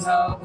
Hare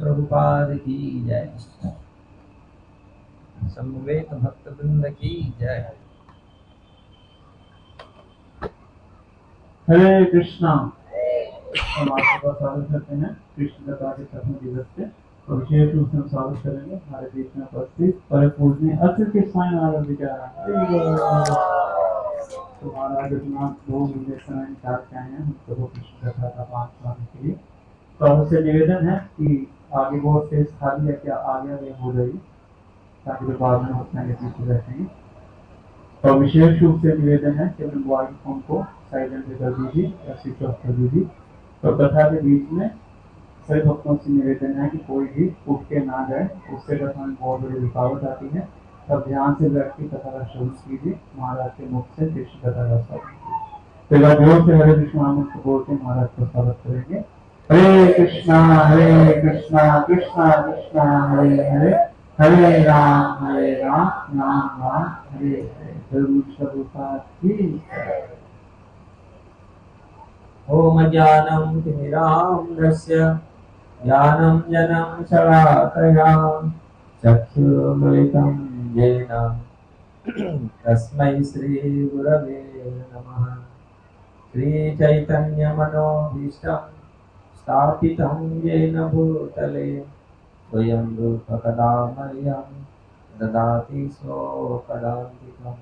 Prabhupada की जय। समवेत भक्त वृंद की जय। हरे कृष्णा। हम आपका स्वागत करते हैं कृष्ण कथा के प्रथम दिवस पे और विशेष रूप से हम स्वागत करेंगे हमारे बीच में उपस्थित परम पूजनीय अच्युत कृष्ण महाराज जी का। तो महाराज अपना 2 महीने समय निकाल के आए हैं हम प्रभु कृष्ण कथा का पाठ सुनाने के लिए। तो हमसे निवेदन है कि आगे बहुत स्पेस खाली है, क्या आगे आगे हो जाइए ताकि जो बाद में होते हैं पीछे बैठे हैं। और विशेष रूप से निवेदन है कि अपने मोबाइल फोन को साइलेंट कर दीजिए या स्विच ऑफ कर दीजिए। तो कथा के बीच में सभी भक्तों से निवेदन है कि कोई भी उठ के ना जाए, उससे कथा में बहुत बड़ी रुकावट आती है। तब ध्यान से बैठ के कथा का श्रवण कीजिए, महाराज के मुख से कृष्ण कथा का श्रवण कीजिए। तो जोर से हरे कृष्ण नाम को बोल के महाराज का स्वागत करेंगे। हरे कृष्णा कृष्णा कृष्णा हरे हरे, हरे राम राम राम हरे हरे। प्रभुपाद की जय। ओम ज्ञानं तिमिरान्धस्य ज्ञानं जनं शलाकया चक्षुर्मिलितं येन तस्मै श्रीगुरवे नमः। श्रीचैतन्यमनोभीष्टं स्थापितं येन भूतले स्वयं रूपकदा मह्यं ददाति स्वपदान्तिकम्।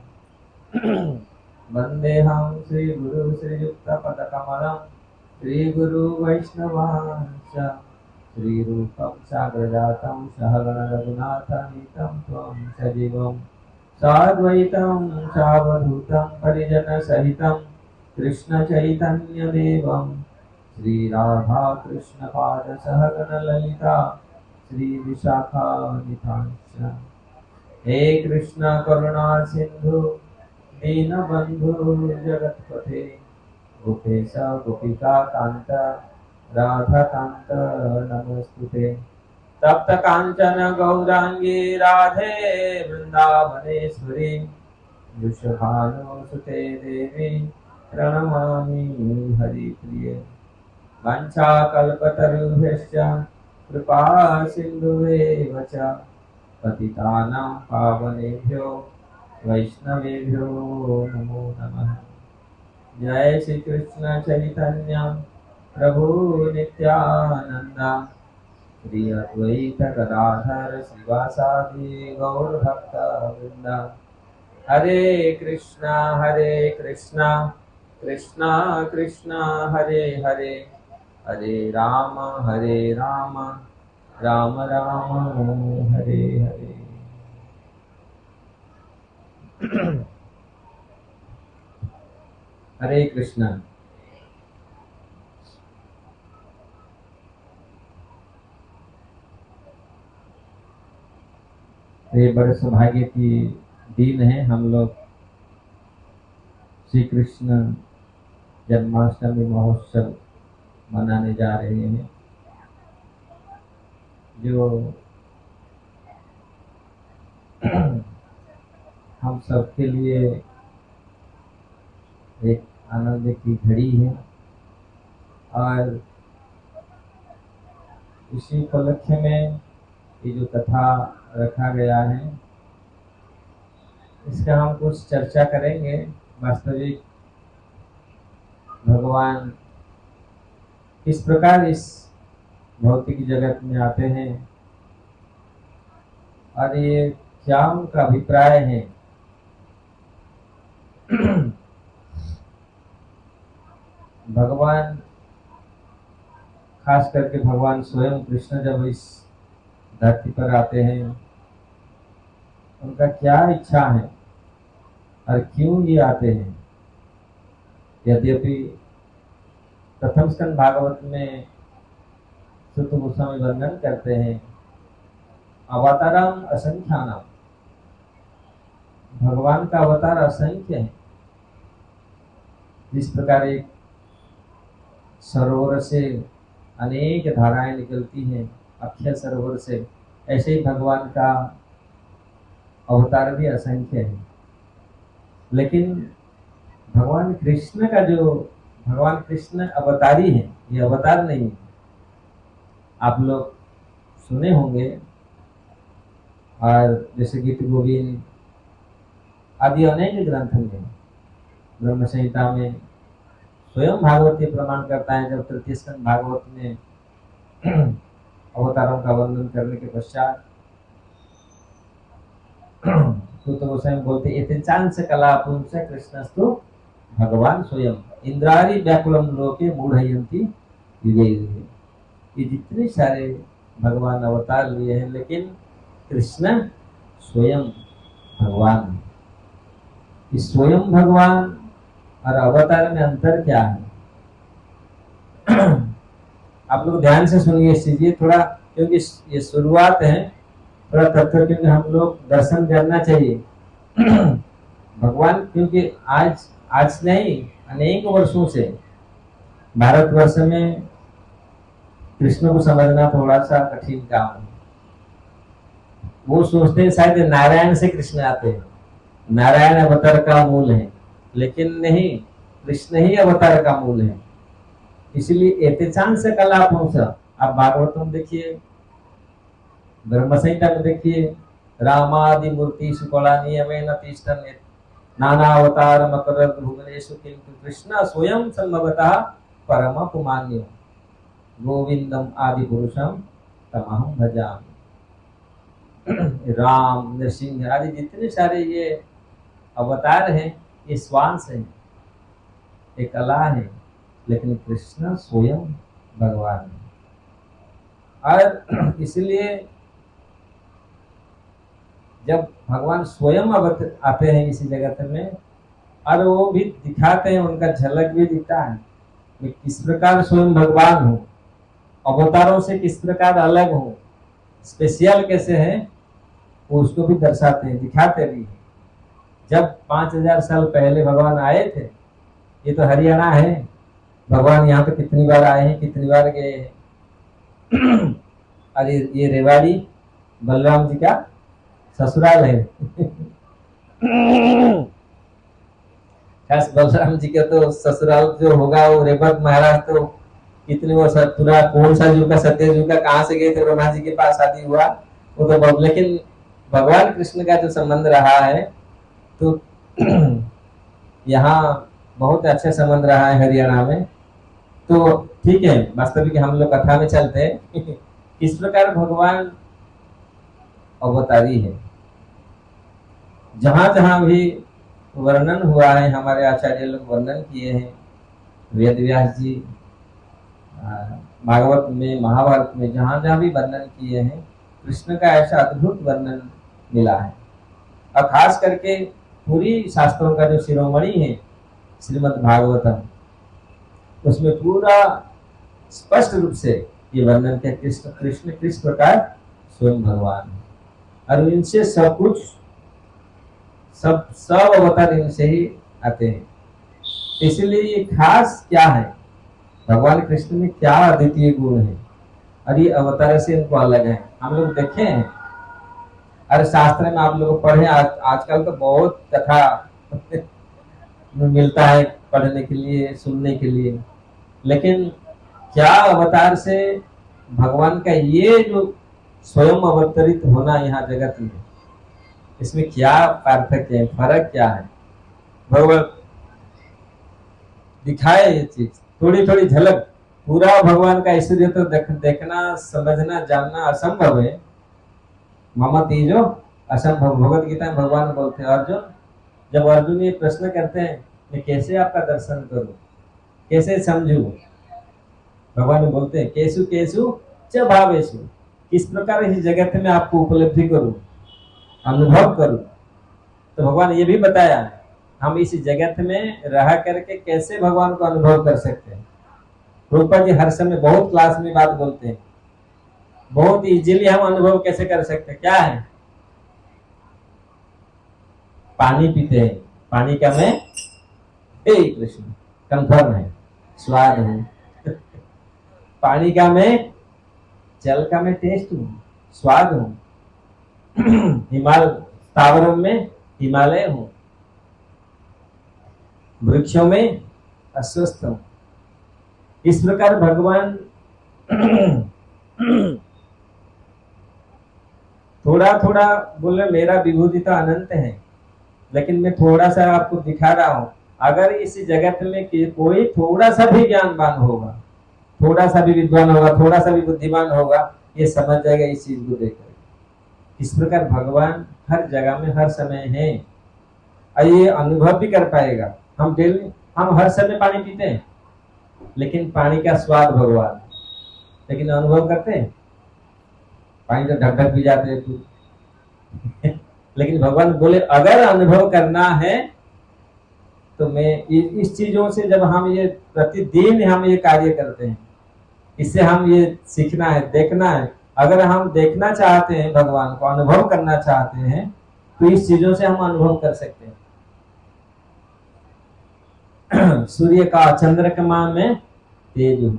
वन्देऽहं श्रीगुरु श्रीयुक्तपदकमलं श्रीगुरुवैष्णवांश्च श्रीरूपं साग्रजातं सहगणरघुनाथान्वितं त्वं सजीवं साद्वैतं सावधूतं परिजनसहितं कृष्णचैतन्यदेवं श्रीराधाकृष्णपादसहगणललिता श्रीविशाखान्वितांश्च। हे कृष्ण करुणा सिंधु दीनबंधु जगत्पते गोपेश गोपिका कांत राधा कांत नमस्तुते। तप्त कांचन गौरांगी राधे वृंदावनेश्वरी वृषभानुसुते देवी प्रणमामि हरिप्रिये। वंशाकल्पतरुभ्यश्च कृपा सिन्धुभ्येव च पतितानां पावनेभ्यो वैष्णवेभ्यो नमो नमः। जय श्री कृष्ण चैतन्य प्रभु नित्यानंद श्री अद्वैत गदाधर शिवासादि गौर भक्त वृंदा। हरे कृष्णा कृष्णा कृष्णा हरे हरे, हरे राम राम राम हरे हरे। हरे कृष्णा। ये बड़े सौभाग्य की दिन है, हम लोग श्री कृष्ण जन्माष्टमी महोत्सव मनाने जा रहे हैं, जो हम सबके लिए एक आनंद की घड़ी है। और इसी उपलक्ष्य में ये जो कथा रखा गया है, इसका हम कुछ चर्चा करेंगे। वास्तविक भगवान किस प्रकार इस भौतिक जगत में आते हैं और ये क्या उनका अभिप्राय है। भगवान, खास करके भगवान स्वयं कृष्ण जब इस धरती पर आते हैं, उनका क्या इच्छा है और क्यों ये आते हैं। यद्यपि प्रथम स्कंद भागवत में सुत गोस्वामी वर्णन करते हैं, अवतारम असंख्यानम, भगवान का अवतार असंख्य है। जिस प्रकार एक सरोवर से अनेक धाराएं निकलती हैं, अक्षय सरोवर से, ऐसे ही भगवान का अवतार भी असंख्य है। लेकिन भगवान कृष्ण का जो, भगवान कृष्ण अवतारी है, ये अवतार नहीं है। आप लोग सुने होंगे, और जैसे गीत गोविंद आदि अनेक ग्रंथ में, ब्रह्म संहिता में स्वयं भागवत ये प्रमाण करता है। जब तृतीय स्कंद भागवत में अवतारों का वर्णन करने के पश्चात तो गोस्वामी बोलते एतेचांस कला पुंस कृष्णस्तु भगवान स्वयं इंद्रारी व्याकुलम लोके मूढ़यंती युगे युगे। ये जितने सारे भगवान अवतार लिए हैं, लेकिन कृष्ण स्वयं भगवान है। इस स्वयं भगवान और अवतार में अंतर क्या है? आप लोग ध्यान से सुनिए इस चीज, ये थोड़ा, क्योंकि ये शुरुआत है, थोड़ा तथ्य, क्योंकि हम लोग दर्शन करना चाहिए। भगवान, क्योंकि आज नहीं, अनेक वर्षों से भारतवर्ष में कृष्ण को समझना थोड़ा सा कठिन काम है। वो सोचते हैं शायद नारायण से कृष्ण आते हैं, नारायण अवतार का मूल है, लेकिन नहीं, कृष्ण ही अवतार का मूल है। इसलिए एतेचांस से कला पुंस, आप भागवतम देखिए, ब्रह्म संहिता में देखिए, रामादि मूर्ति सुकला नियमेन तिष्ठन् नाना अवतार मकर भुवनेषु किंतु कृष्ण स्वयं संभवतः परम पुमान्यो गोविंदम आदि पुरुषम तमहं भजामि। राम, नरसिंह आदि जितने सारे ये अवतार हैं, ये स्वांश हैं, ये कला है, लेकिन कृष्ण स्वयं भगवान है। और इसलिए जब भगवान स्वयं आते हैं इसी जगत में, और वो भी दिखाते हैं, उनका झलक भी दिखता है, मैं किस प्रकार स्वयं भगवान हूँ, अवतारों से किस प्रकार अलग हूँ, स्पेशल कैसे है, वो उसको भी दर्शाते हैं, दिखाते भी हैं। जब 5000 साल पहले भगवान आए थे, ये तो हरियाणा है, भगवान यहाँ पे कितनी बार आए हैं, कितनी बार गए हैं। अरे ये रेवाड़ी बलराम जी का ससुराल है। खास बलराम जी का तो ससुराल जो होगा वो रेवत महाराज, तो कितने वो पूरा कौन सा युग का, सत्य युग का, कहाँ से गए थे ब्रह्मा जी के पास शादी हुआ, वो तो बहुत। लेकिन भगवान कृष्ण का जो संबंध रहा है, तो यहाँ बहुत अच्छा संबंध रहा है हरियाणा में। तो ठीक है, वास्तविक हम लोग कथा में चलते हैं। इस प्रकार भगवान अवतारी है। जहां जहां भी वर्णन हुआ है, हमारे आचार्य लोग वर्णन किए हैं, वेद व्यास जी भागवत में, महाभारत में, जहां जहां भी वर्णन किए हैं, कृष्ण का ऐसा अद्भुत वर्णन मिला है। और खास करके पूरी शास्त्रों का जो शिरोमणि है श्रीमद् भागवतम, उसमें पूरा स्पष्ट रूप से ये वर्णन किया कृष्ण कृष्ण किस प्रकार स्वयं भगवान है, और इनसे सब कुछ, सब अवतार इनसे ही आते हैं। इसलिए ये खास क्या है, भगवान कृष्ण में क्या अद्वितीय गुण है, और ये अवतार से इनको अलग है। हम लोग देखे हैं, अरे शास्त्र में आप लोग पढ़े, आजकल तो बहुत कथा मिलता है पढ़ने के लिए, सुनने के लिए, लेकिन क्या अवतार से भगवान का ये जो स्वयं अवतरित होना यहाँ जगत में, इसमें क्या पार्थक्य है, फर्क क्या है, भगवान दिखाए ये चीज, थोड़ी थोड़ी झलक। पूरा भगवान का ऐश्वर्य तो देखना, समझना, जानना असंभव है। मम तेजो असंभव, भगवत गीता में भगवान बोलते हैं। अर्जुन, जब अर्जुन ये प्रश्न करते हैं, मैं कैसे आपका दर्शन करूं, कैसे समझूं, भगवान बोलते हैं केसु केसु च भावेषु, किस प्रकार इस जगत में आपको उपलब्धि करूं, अनुभव करूं। तो भगवान ये भी बताया, हम इस जगत में रह करके कैसे भगवान को अनुभव कर सकते हैं। रूपा जी हर समय बहुत क्लास में बात बोलते हैं, बहुत इजीली हम अनुभव कैसे कर सकते हैं। क्या है, पानी पीते हैं, पानी का मैं हे कृष्ण कंफर्म है, स्वाद है। पानी का मैं, जल का मैं टेस्ट हूं, स्वाद हूं। हिमालय स्थावरों में हिमालय हूं, वृक्षों में अस्वस्थ हूं। इस प्रकार भगवान थोड़ा थोड़ा बोले मेरा विभूति तो अनंत है, लेकिन मैं थोड़ा सा आपको दिखा रहा हूं। अगर इस जगत में कोई थोड़ा सा भी ज्ञानवान होगा, थोड़ा सा भी विद्वान होगा, थोड़ा सा भी बुद्धिमान होगा, ये समझ जाएगा इस चीज को देखकर। इस प्रकार भगवान हर जगह में हर समय है, और ये अनुभव भी कर पाएगा। हम हर समय पानी पीते हैं, लेकिन पानी का स्वाद भगवान, लेकिन अनुभव करते हैं, पानी तो ढक ढक पी जाते हैं तू। लेकिन भगवान बोले अगर अनुभव करना है तो मैं इस चीजों से, जब हम ये प्रतिदिन हम ये कार्य करते हैं, इससे हम ये सीखना है, देखना है। अगर हम देखना चाहते हैं भगवान को, अनुभव करना चाहते हैं, तो इस चीजों से हम अनुभव कर सकते हैं। सूर्य का चंद्रमा में तेज हूं,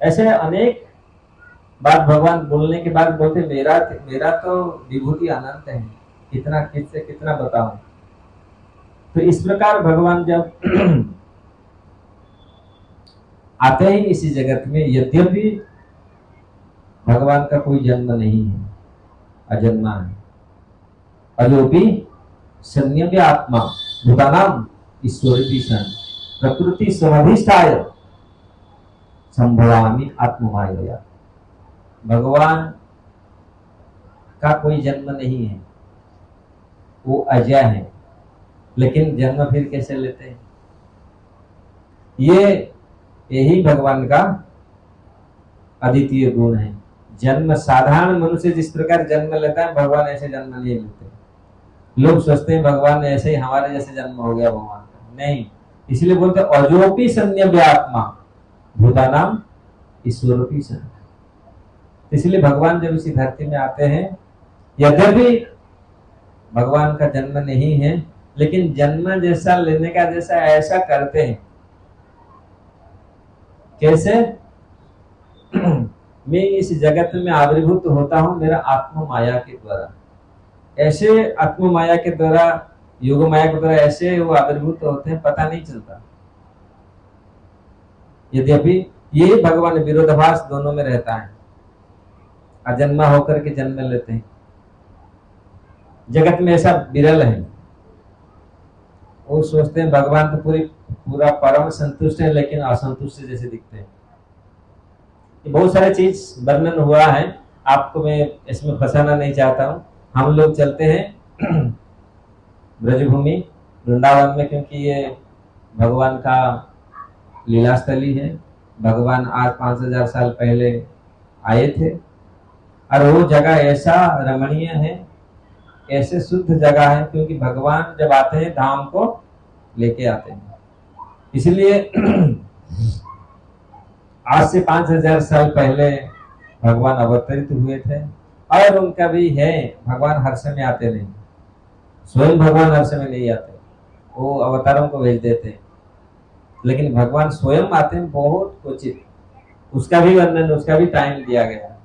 ऐसे अनेक बात भगवान बोलने के बाद बोलते मेरा तो विभूति अनंत है, कितना किससे कितना बताऊं। तो इस प्रकार भगवान जब आते ही इसी जगत में, यद्यपि भगवान का कोई जन्म नहीं है, अजन्मा है, अयोपी संयम्य आत्मा भूतानाम ईश्वरी सन प्रकृति समाधिष्ठाय संभवामि आत्ममाया। भगवान का कोई जन्म नहीं है, वो अजय है, लेकिन जन्म फिर कैसे लेते हैं। यही भगवान का अद्वितीय गुण है। जन्म साधारण मनुष्य जिस प्रकार जन्म लेता है, भगवान ऐसे जन्म नहीं लेते। लोग सोचते हैं भगवान ऐसे ही हमारे जैसे जन्म हो गया भगवान का, नहीं। इसलिए बोलते अजोपी संयम्य आत्मा भूतानाम ईश्वरोपी सन। इसलिए भगवान जब इसी धरती में आते हैं, यद्यपि भगवान का जन्म नहीं है, लेकिन जन्म जैसा लेने का जैसा ऐसा करते हैं। कैसे? मैं इस जगत में आविर्भूत होता हूं मेरा आत्म माया के द्वारा, ऐसे आत्म माया के द्वारा, योग माया के द्वारा ऐसे वो आविर्भूत होते हैं, पता नहीं चलता। यद्यपि ये भगवान विरोधाभास दोनों में रहता है, अजन्मा होकर के जन्म लेते हैं। जगत में ऐसा विरल है। वो सोचते हैं भगवान तो पूरा परम संतुष्ट है, लेकिन असंतुष्ट जैसे दिखते हैं। ये बहुत सारे चीज वर्णन हुआ है, आपको मैं इसमें फंसाना नहीं चाहता हूँ। हम लोग चलते हैं ब्रजभूमि वृंदावन में, क्योंकि ये भगवान का लीला स्थली है। भगवान आज 5000 साल पहले आए थे, और वो जगह ऐसा रमणीय है, ऐसे शुद्ध जगह है, क्योंकि भगवान जब आते हैं धाम को लेके आते हैं। इसलिए आज से 5000 साल पहले भगवान अवतरित हुए थे, और उनका भी है, भगवान हर समय आते नहीं, स्वयं भगवान हर समय नहीं आते, वो अवतारों को भेज देते हैं, लेकिन भगवान स्वयं आते हैं बहुत क्वचित, उसका भी वर्णन, उसका भी टाइम दिया गया है।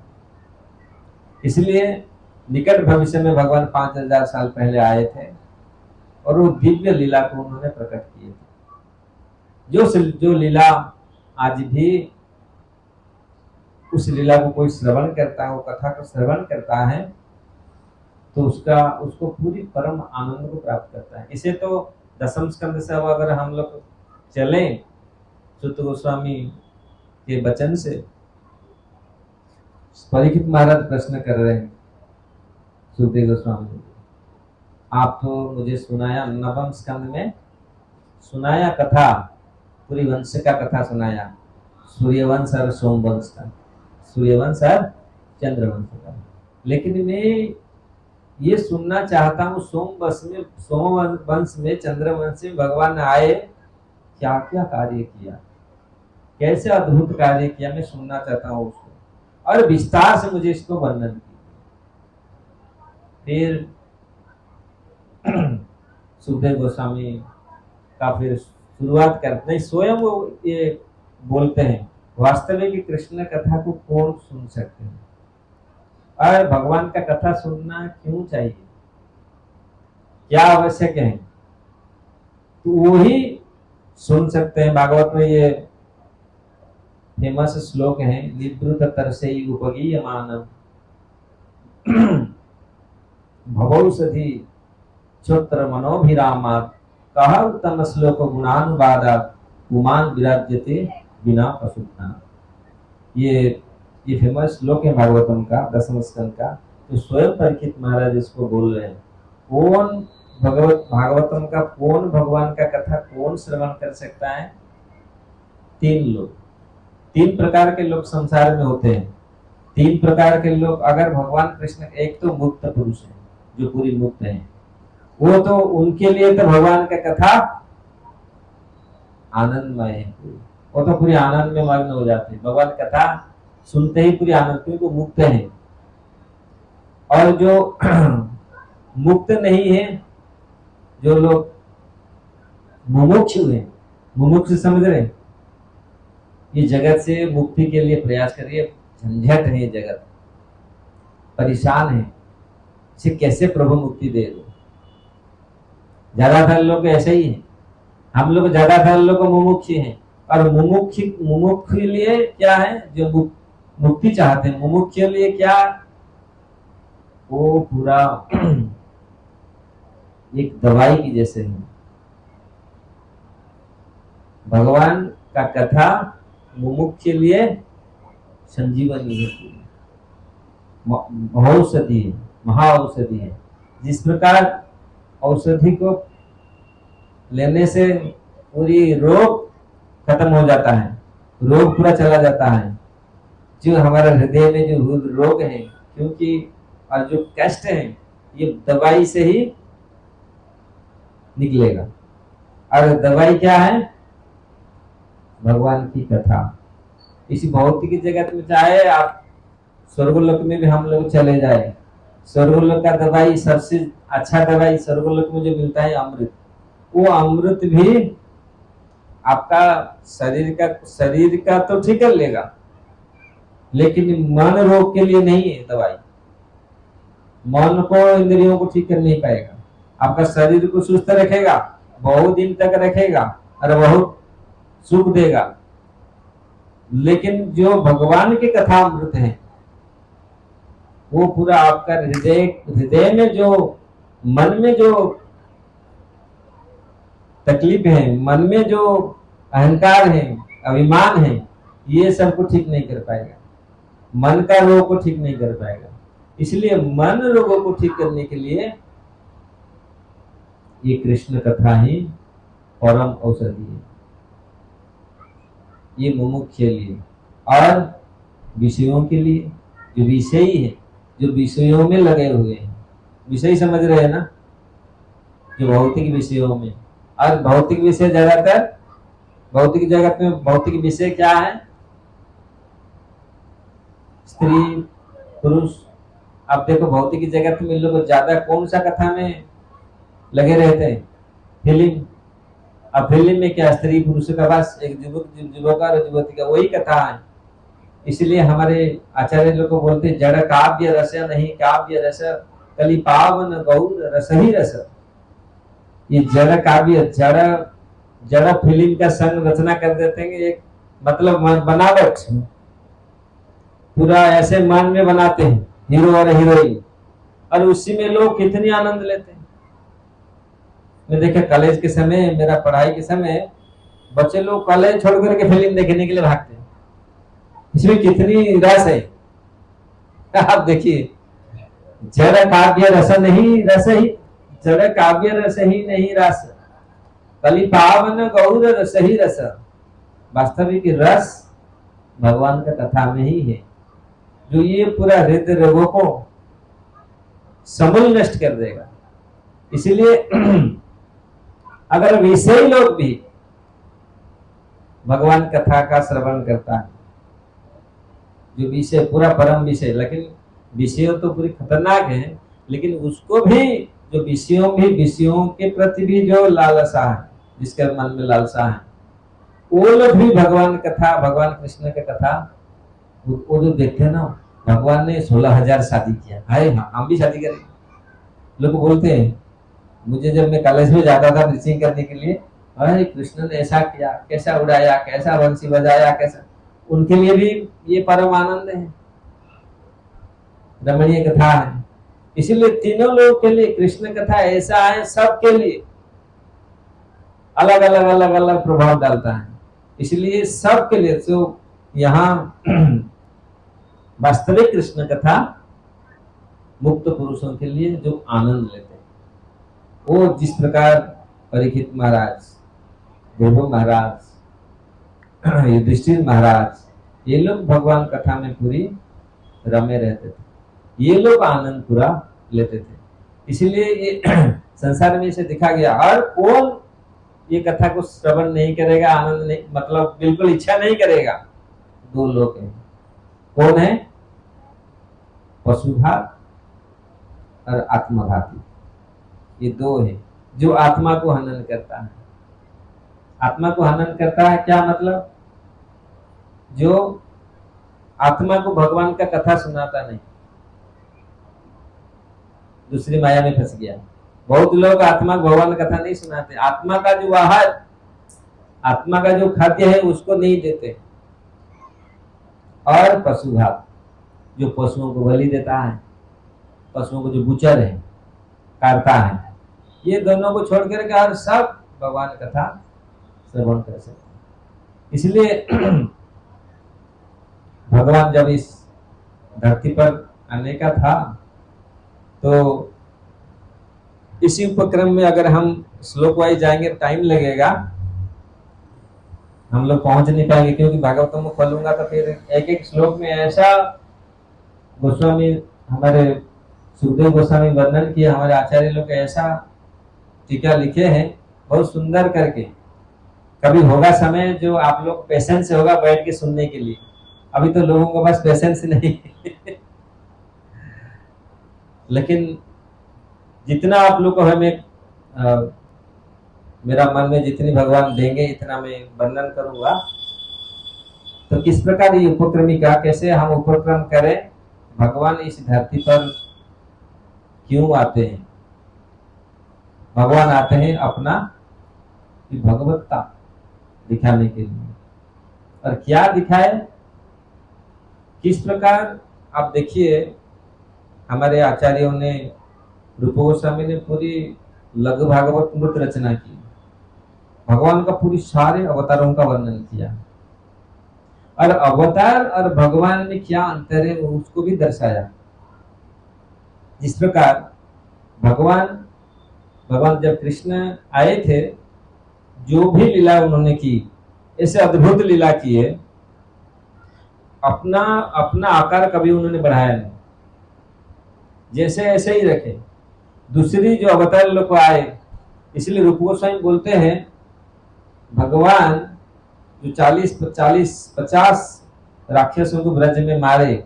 इसलिए निकट भविष्य में भगवान 5000 साल पहले आए थे, और वो दिव्य लीला को उन्होंने प्रकट किए थे। जो लीला आज भी उस लीला को कोई श्रवण करता है, वो कथा को श्रवण करता है, तो उसको पूरी परम आनंद को प्राप्त करता है। इसे तो दसम स्कंद से अगर हम लोग चले सुत गोस्वामी के वचन से, परीक्षित महाराज प्रश्न कर रहे हैं सुखदेव गोस्वामी, आप तो मुझे सुनाया नवम स्कंद में, सुनाया कथा, पूरी वंश का कथा सुनाया, सूर्यवंश और सोमवंश का, सूर्यवंश और चंद्रवंश का, लेकिन मैं ये सुनना चाहता हूँ सोमवंश में, चंद्रवंश में भगवान आए, क्या क्या कार्य किया, कैसे अद्भुत कार्य किया, मैं सुनना चाहता हूँ उसको, और विस्तार से मुझे इसको वर्णन कीजिए। फिर सुखदेव गोस्वामी का फिर शुरुआत करते हैं, स्वयं वो ये बोलते हैं, वास्तविक कृष्ण कथा को कौन सुन सकते हैं, और भगवान का कथा सुनना क्यों चाहिए, क्या आवश्यक है, तो वही सुन सकते हैं। भागवत में ये फेमस श्लोक है, निवृत तरसई उपगीयमानम भवौषधि क्षोत्र मनोभिरामात्, कहा उत्तम श्लोक गुणानुवादात्, पुमान विराज्यते बिना पशुत्ना। ये फेमस श्लोक है भागवतम का, दसम स्कंद का, तो स्वयं परीक्षित महाराज इसको बोल रहे हैं। कौन भागवतम का कौन भगवान का कथा कौन श्रवण कर सकता है? 3 लोग, 3 प्रकार के लोग संसार में होते हैं। 3 प्रकार के लोग, अगर भगवान कृष्ण, एक तो मुक्त पुरुष है जो पूरी मुक्त है, वो तो उनके लिए तो भगवान का कथा आनंदमय है, वो तो पूरी आनंद में मग्न हो जाते हैं, भगवान कथा सुनते ही पूरी आनंद, क्योंकि वो मुक्त है। और जो मुक्त नहीं है, जो लोग मुमुक्षु हैं, मुमुक्षु समझ रहे, ये जगत से मुक्ति के लिए प्रयास करिए, झंझट है ये जगत, परेशान है, इसे कैसे प्रभु मुक्ति दे दो। ज्यादातर लोग ऐसे ही हैं, हम लोग ज्यादातर लोग मुमुक्षु हैं, और मुमुक्षु के लिए क्या है, जो मुक्ति चाहते हैं, मुमुक्षु के लिए क्या, वो पूरा एक दवाई की जैसे है। भगवान का कथा मुमुक्ष के लिए संजीवनी है, औषधि है, महाऔषधि है। जिस प्रकार औषधि को लेने से पूरी रोग खत्म हो जाता है, रोग पूरा चला जाता है, जो हमारे हृदय में जो रोग है, क्योंकि और जो कष्ट है, ये दवाई से ही निकलेगा। और दवाई क्या है? भगवान की कथा। इसी भौतिक जगत में चाहे आप स्वर्गलोक में भी हम लोग चले जाए, स्वर्गलोक का दवाई, सबसे अच्छा दवाई स्वर्गलोक में जो मिलता है अमृत, वो अमृत भी आपका शरीर का तो ठीक कर लेगा, लेकिन मन रोग के लिए नहीं है दवाई। मन को, इंद्रियों को ठीक कर नहीं पाएगा, आपका शरीर को सुस्त रखेगा, बहुत दिन तक रखेगा और बहुत सुख देगा। लेकिन जो भगवान की कथा अमृत है, वो पूरा आपका हृदय में जो, मन में जो तकलीफ है, मन में जो अहंकार है, अभिमान है, ये सबको ठीक नहीं कर पाएगा। मन का रोग को ठीक नहीं कर पाएगा। इसलिए मन रोगों को ठीक करने के लिए ये कृष्ण कथा ही परम औषधि है। ये मुमुक्ष के लिए और विषयों के लिए, जो विषयी है, जो विषयों में लगे हुए हैं, विषय समझ रहे हैं ना, जो भौतिक विषयों में। और भौतिक विषय ज्यादातर भौतिक जगत में भौतिक विषय क्या है? स्त्री पुरुष। अब देखो भौतिक जगत में लोग ज्यादा कौन सा कथा में लगे रहते हैं? फिल्म। अब फिल्म में क्या स्त्री पुरुष का बस एक युवक और युवती का वही कथा है। इसलिए हमारे आचार्य लोग को बोलते जड़ काव्य रस नहीं काव्य रस कली पावन गौर रस ही रस। ये जड़ काव्य जड़ फिल्म का संग रचना कर देते हैं, एक मतलब बनावट पूरा ऐसे मन में बनाते हैं हीरो और हीरोइन, और उसी में लोग कितनी आनंद लेते हैं। मैं देखे कॉलेज के समय, मेरा पढ़ाई के समय बच्चे लोग कॉलेज छोड़ करके फिल्म देखने के लिए भागते हैं। इसमें कितनी रस है आप देखिए। जड़ काव्य रस नहीं रस ही, जड़ काव्य रस ही नहीं रस कली पावन गौर रस ही रस। वास्तविक रस भगवान का कथा में ही है, जो ये पूरा हृदय रोगों को समूल नष्ट कर देगा। इसलिए अगर विषयी लोग भी भगवान कथा का श्रवण करता है, जो विषय पूरा परम विषय, लेकिन विषय तो पूरी खतरनाक है, लेकिन उसको भी जो विषयों के प्रति भी जो लालसा है, जिसके मन में लालसा है, वो लोग भी भगवान कथा, भगवान कृष्ण की कथा वो जो देखते हैं ना, भगवान ने 16,000 शादी किया, हाय हाँ हम भी शादी करेंगे। लोग बोलते हैं, मुझे जब मैं कॉलेज में जाता था नृसिंग करने के लिए, अरे कृष्ण ने ऐसा किया, कैसा उड़ाया, कैसा बंसी बजाया, कैसा, उनके लिए भी ये परम आनंद है, रमणीय कथा है। इसीलिए तीनों लोगों के लिए कृष्ण कथा ऐसा है, सबके लिए अलग अलग अलग अलग प्रभाव डालता है। इसलिए सबके लिए तो यहाँ वास्तविक कृष्ण कथा मुक्त पुरुषों के लिए जो आनंद लेते हैं, वो जिस प्रकार परीक्षित महाराज, ध्रुव महाराज, युधिष्ठिर महाराज, ये लोग भगवान कथा में पूरी रमे रहते थे, ये लोग आनंद पूरा लेते थे। इसलिए ये संसार में इसे दिखा गया। और कौन ये कथा को श्रवण नहीं करेगा, आनंद नहीं, मतलब बिल्कुल इच्छा नहीं करेगा? दो लोग हैं। कौन है? पशुघात और आत्मघाती। ये दो है जो आत्मा को हनन करता है। आत्मा को हनन करता है क्या मतलब? जो आत्मा को भगवान का कथा सुनाता नहीं, दूसरी माया में फंस गया। बहुत लोग आत्मा को भगवान कथा नहीं सुनाते, आत्मा का जो आहार, आत्मा का जो खाद्य है उसको नहीं देते। और पशुघात, जो पशुओं को बलि देता है, पशुओं को जो बुचर है, काटता है, ये दोनों को छोड़ करके और सब भगवान कथा श्रवण कर सकते हैं। इसलिए भगवान जब इस धरती पर आने का था, तो इसी उपक्रम में अगर हम श्लोक वाइज जाएंगे टाइम लगेगा, हम लोग पहुंच नहीं पाएंगे, क्योंकि भागवतम को खोलूंगा तो फिर एक एक श्लोक में ऐसा गोस्वामी, हमारे सुखदेव गोस्वामी वर्णन किया, हमारे आचार्य लोग ऐसा टीका लिखे हैं बहुत सुंदर करके। कभी होगा समय जो आप लोग पेशेंस से होगा बैठ के सुनने के लिए, अभी तो लोगों को बस पेशेंस नहीं लेकिन जितना आप लोग को हमें मेरा मन में जितनी भगवान देंगे इतना मैं वर्णन करूंगा। तो किस प्रकार ये उपक्रमिका, कैसे हम उपक्रम करें, भगवान इस धरती पर क्यों आते हैं? भगवान आते हैं अपना भगवत्ता दिखाने के लिए। और क्या दिखाए, किस प्रकार? आप देखिए, हमारे आचार्यों ने, रूप गोस्वामी ने पूरी लघु भागवत मृत रचना की, भगवान का पूरी सारे अवतारों का वर्णन किया। और अवतार और भगवान में क्या अंतर है वो उसको भी दर्शाया। जिस प्रकार भगवान भगवान जब कृष्ण आए थे, जो भी लीला उन्होंने की, ऐसे अद्भुत लीला की है, अपना अपना आकार कभी उन्होंने बढ़ाया नहीं, जैसे ऐसे ही रखे। दूसरी जो अवतार लोग आए, इसलिए रूप गोस्वामी बोलते हैं भगवान जो 40-50 राक्षसों को ब्रज में मारे,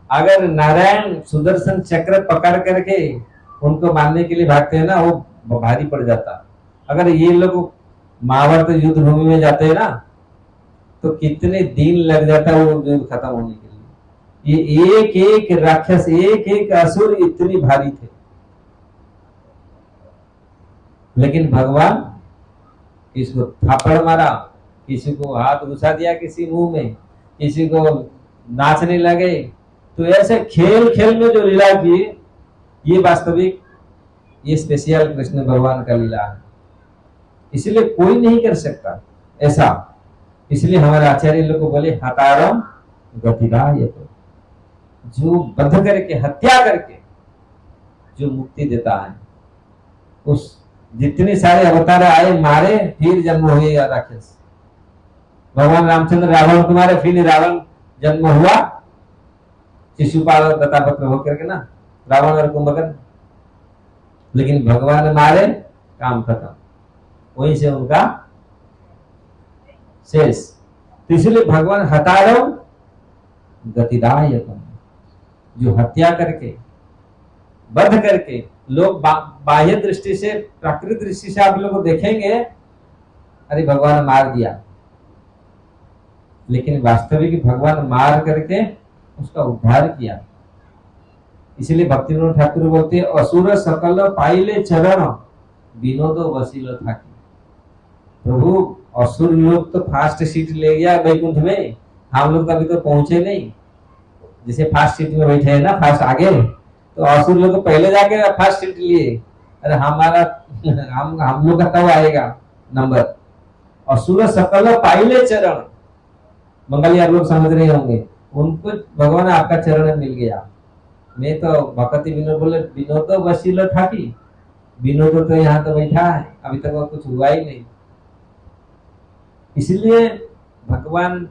अगर नारायण सुदर्शन चक्र पकड़ करके उनको मारने के लिए भागते हैं ना, वो भारी पड़ जाता। अगर ये लोग महाभारत युद्ध भूमि में जाते हैं ना, तो कितने दिन लग जाता है वो युद्ध खत्म होने के लिए। ये एक एक राक्षस, एक एक असुर इतनी भारी थे, लेकिन भगवान किसी को थापड़ मारा, किसी को हाथ घुसा दिया किसी मुंह में, किसी को नाचने लगे। तो ऐसे खेल खेल में जो लीला की, ये वास्तविक, ये स्पेशल कृष्ण भगवान का लीला है। इसलिए कोई नहीं कर सकता ऐसा। इसलिए हमारे आचार्य लोग को बोले हतारम गतिदा, ये तो जो बंध करके, हत्या करके जो मुक्ति देता है। उस जितने सारे अवतार आए, मारे, फिर जन्म हुए राक्षस। भगवान रामचंद्र रावण को मारे, फिर रावण जन्म हुआ शिशुपाल दत्तापत्र होकर के ना, रावण और कुंभकर्ण। लेकिन भगवान मारे, काम खत्म, वहीं से उनका शेष। तो इसलिए भगवान हतारम गतिदायकम, जो हत्या करके, वध करके, लोग बाह्य दृष्टि से, प्राकृतिक दृष्टि से आप लोग को देखेंगे अरे भगवान मार दिया, लेकिन वास्तविक भगवान मार करके उसका उद्धार किया। इसलिए भक्ति विनोद ठाकुर बोलते हैं असुर सकल पाइले चरण विनोद वसील था। प्रभु असुर लोग तो फास्ट सीट ले गया वैकुंठ में, हम लोग अभी तो पहुंचे नहीं। जैसे फास्ट सीट में बैठे हैं ना, फास्ट आगे, तो असुर लोग पहले जाके फास्ट सीट लिए। अरे हमारा हम लोग का कब आएगा नंबर। असुर सकल पाइले चरण, बंगाली आप लोग समझ रहे होंगे, उनको भगवान आपका चरण मिल गया। मैं तो भक्ति विनोद बोले विनोद वसील ठाकी, विनोद तो यहाँ तो बैठा है, अभी तक वो कुछ हुआ ही नहीं। इसलिए भगवान